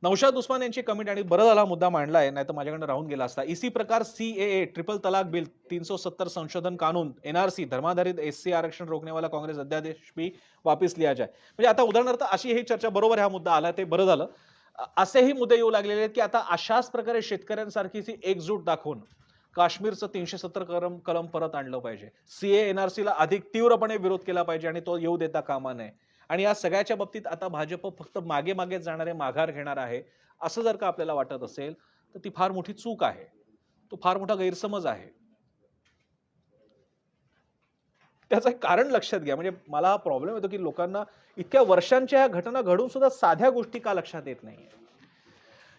नौशाद उस्मान यांची कमेंट, आणि बरं झाला मुद्दा मांडला आहे, नाही तर माझ्याकडे राहून गेला असता. इसी प्रकार सीएए, ट्रिपल तलाक बिल, 370 संशोधन कानून, एनआरसी, धर्माधारित एससी आरक्षण रोकने वाला कांग्रेस अध्यादेश भी वापस लिया जाए. म्हणजे आता उदाहरणार्थ अशी ही चर्चा, बरोबर हा मुद्दा आला ते बरं झालं. असेही मुद्दे येऊ लागलेले आहेत की आता अशाच प्रकारे शेतकऱ्यांसारखीची एकजूट दाखवून काश्मीरचं 370 कलम परत आणलं पाहिजे. सीए एनआरसीला अधिक तीव्रपणे विरोध केला पाहिजे आणि तो येऊ देता कामा नये. आणि या सगळ्याच्या बाबतीत आता भाजप फक्त मागे मागे जाणारे माघार घेणार आहे असं जर का आपल्याला वाटत असेल तर ती फार मोठी चूक आहे, तो फार मोठा गैरसमज आहे. त्याचं एक कारण लक्षात घ्या. म्हणजे मला हा प्रॉब्लेम येतो की लोकांना इतक्या वर्षांच्या घटना घडून सुद्धा साध्या गोष्टी का लक्षात येत नाही.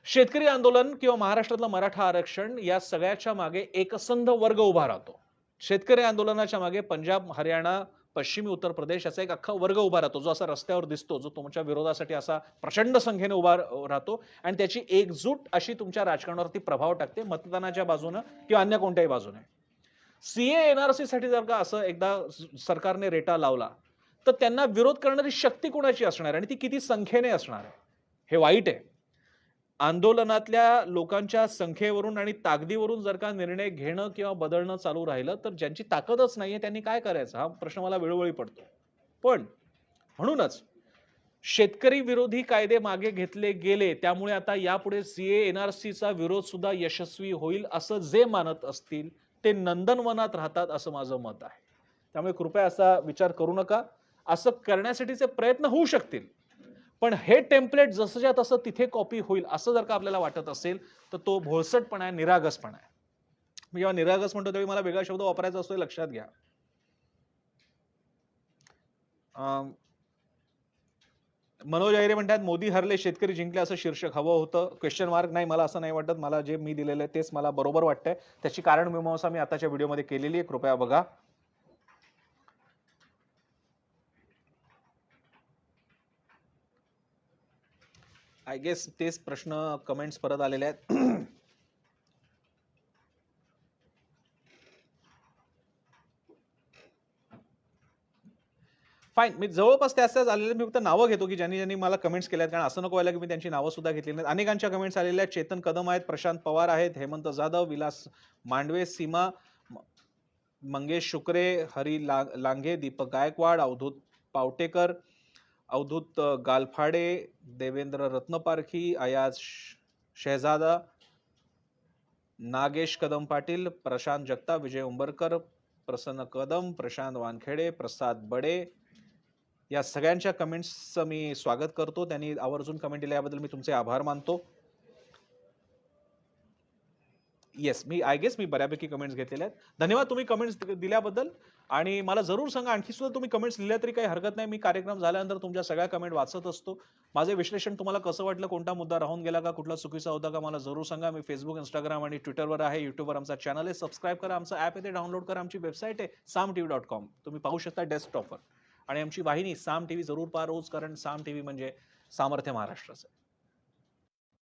शेतकरी आंदोलन किंवा महाराष्ट्रातलं मराठा आरक्षण या सगळ्याच्या मागे एकसंध वर्ग उभा राहतो. शेतकरी आंदोलनाच्या मागे पंजाब, हरियाणा, पश्चिमी उत्तर प्रदेश याचा एक अख्खा वर्ग उभा राहतो, जो असा रस्त्यावर दिसतो, जो तुमच्या विरोधासाठी असा प्रचंड संख्येने उभा राहतो आणि त्याची एकजूट अशी तुमच्या राजकारणावरती प्रभाव टाकते, मतदानाच्या बाजूने किंवा अन्य कोणत्याही बाजूने. सीए एनआरसी साठी जर का असं एकदा सरकारने रेटा लावला तर त्यांना विरोध करणारी शक्ती कोणाची असणार आणि ती किती संख्येने असणार आहे, हे वाईट आहे. आंदोलनातल्या लोकांच्या संख्येवरून आणि ताकदीवरून जर का निर्णय घेणं किंवा बदलणं चालू राहिलं तर ज्यांची ताकदच नाहीये त्यांनी काय करायचं, हा प्रश्न मला वेळोवेळी पडतो. पण म्हणूनच शेतकरी विरोधी कायदे मागे घेतले गेले, त्यामुळे आता यापुढे सीए एनआरसीचा विरोध सुद्धा यशस्वी होईल असं जे मानत असतील ते नंदनवनात राहतात असं माझं मत आहे. त्यामुळे कृपया असा विचार करू नका. असं करण्यासाठीचे प्रयत्न होऊ शकतील, पण हे टेम्पलेट जसंच्या तसं तिथे कॉपी होईल असं जर का आपल्याला वाटत असेल तर तो भोळसटपणा आहे, निरागसपणा आहे. मी जेव्हा निरागस म्हणतो त्यावेळी मला वेगळा शब्द वापरायचा असतो, लक्षात घ्या. मनोज अहिरे म्हणतात मोदी हरले शेतकरी जिंकले असं शीर्षक हवं होतं, क्वेश्चन मार्क. नाही, मला असं नाही वाटत. मला जे मी दिलेलं आहे तेच मला बरोबर वाटतंय. त्याची कारण मीमांसा मी आताच्या व्हिडिओमध्ये केलेली आहे, कृपया बघा. आय गेस तेच प्रश्न कमेंट्स परत आलेले आहेत. फाईन, मी जवळपास त्याच आलेले मी फक्त नावं घेतो की ज्यांनी ज्यांनी मला कमेंट्स केल्या आहेत, कारण असं नको व्हायला की मी त्यांची नावं सुद्धा घेतली नाहीत. अनेकांच्या कमेंट्स आलेल्या आहेत. चेतन कदम आहेत, प्रशांत पवार आहेत, हेमंत जाधव, विलास मांडवे, सीमा मंगेश शुक्रे, हरी लांघे, दीपक गायकवाड, अवधूत पावटेकर, अवधूत गालफाडे, देवेंद्र रत्नपारखी, अयाज शहजादा, नागेश कदम पाटील, प्रशांत जगताप, विजय उंबरकर, प्रसन्न कदम, प्रशांत वानखेडे, प्रसाद बडे, या सगळ्यांच्या कमेंट्सचं मी स्वागत करतो. त्यांनी आवर्जून कमेंट दिल्याबद्दल मी तुमचे आभार मानतो. येस, मी आय गेस मी बऱ्यापैकी कमेंट्स घेतलेल्या आहेत. धन्यवाद तुम्ही कमेंट्स दिल्याबद्दल. आणि मला जरूर सांगा, आणखी सुद्धा तुम्ही कमेंट्स लिहिल्या तरी काही हरकत नाही. मी कार्यक्रम झाल्यानंतर तुमच्या सगळ्या कमेंट वाचत असतो. माझे विश्लेषण तुम्हाला कसं वाटलं, कोणता मुद्दा राहून गेला का, कुठला चुकीचा होता का, मला जरूर सांगा. मी Facebook, Instagram आणि Twitterवर आहे. YouTubeवर आमचा चॅनल आहे. सबस्क्राईब करा. आमचं ॲप आहे ते डाउनलोड करा. आमची वेबसाईट आहे samtv.com. तुम्ही पाहू शकता डेस्कटॉपवर. आणि आमची वाहिनी साम टीव्ही जरूर पहा रोज, कारण साम टीव्ही म्हणजे सामर्थ्य महाराष्ट्राचं.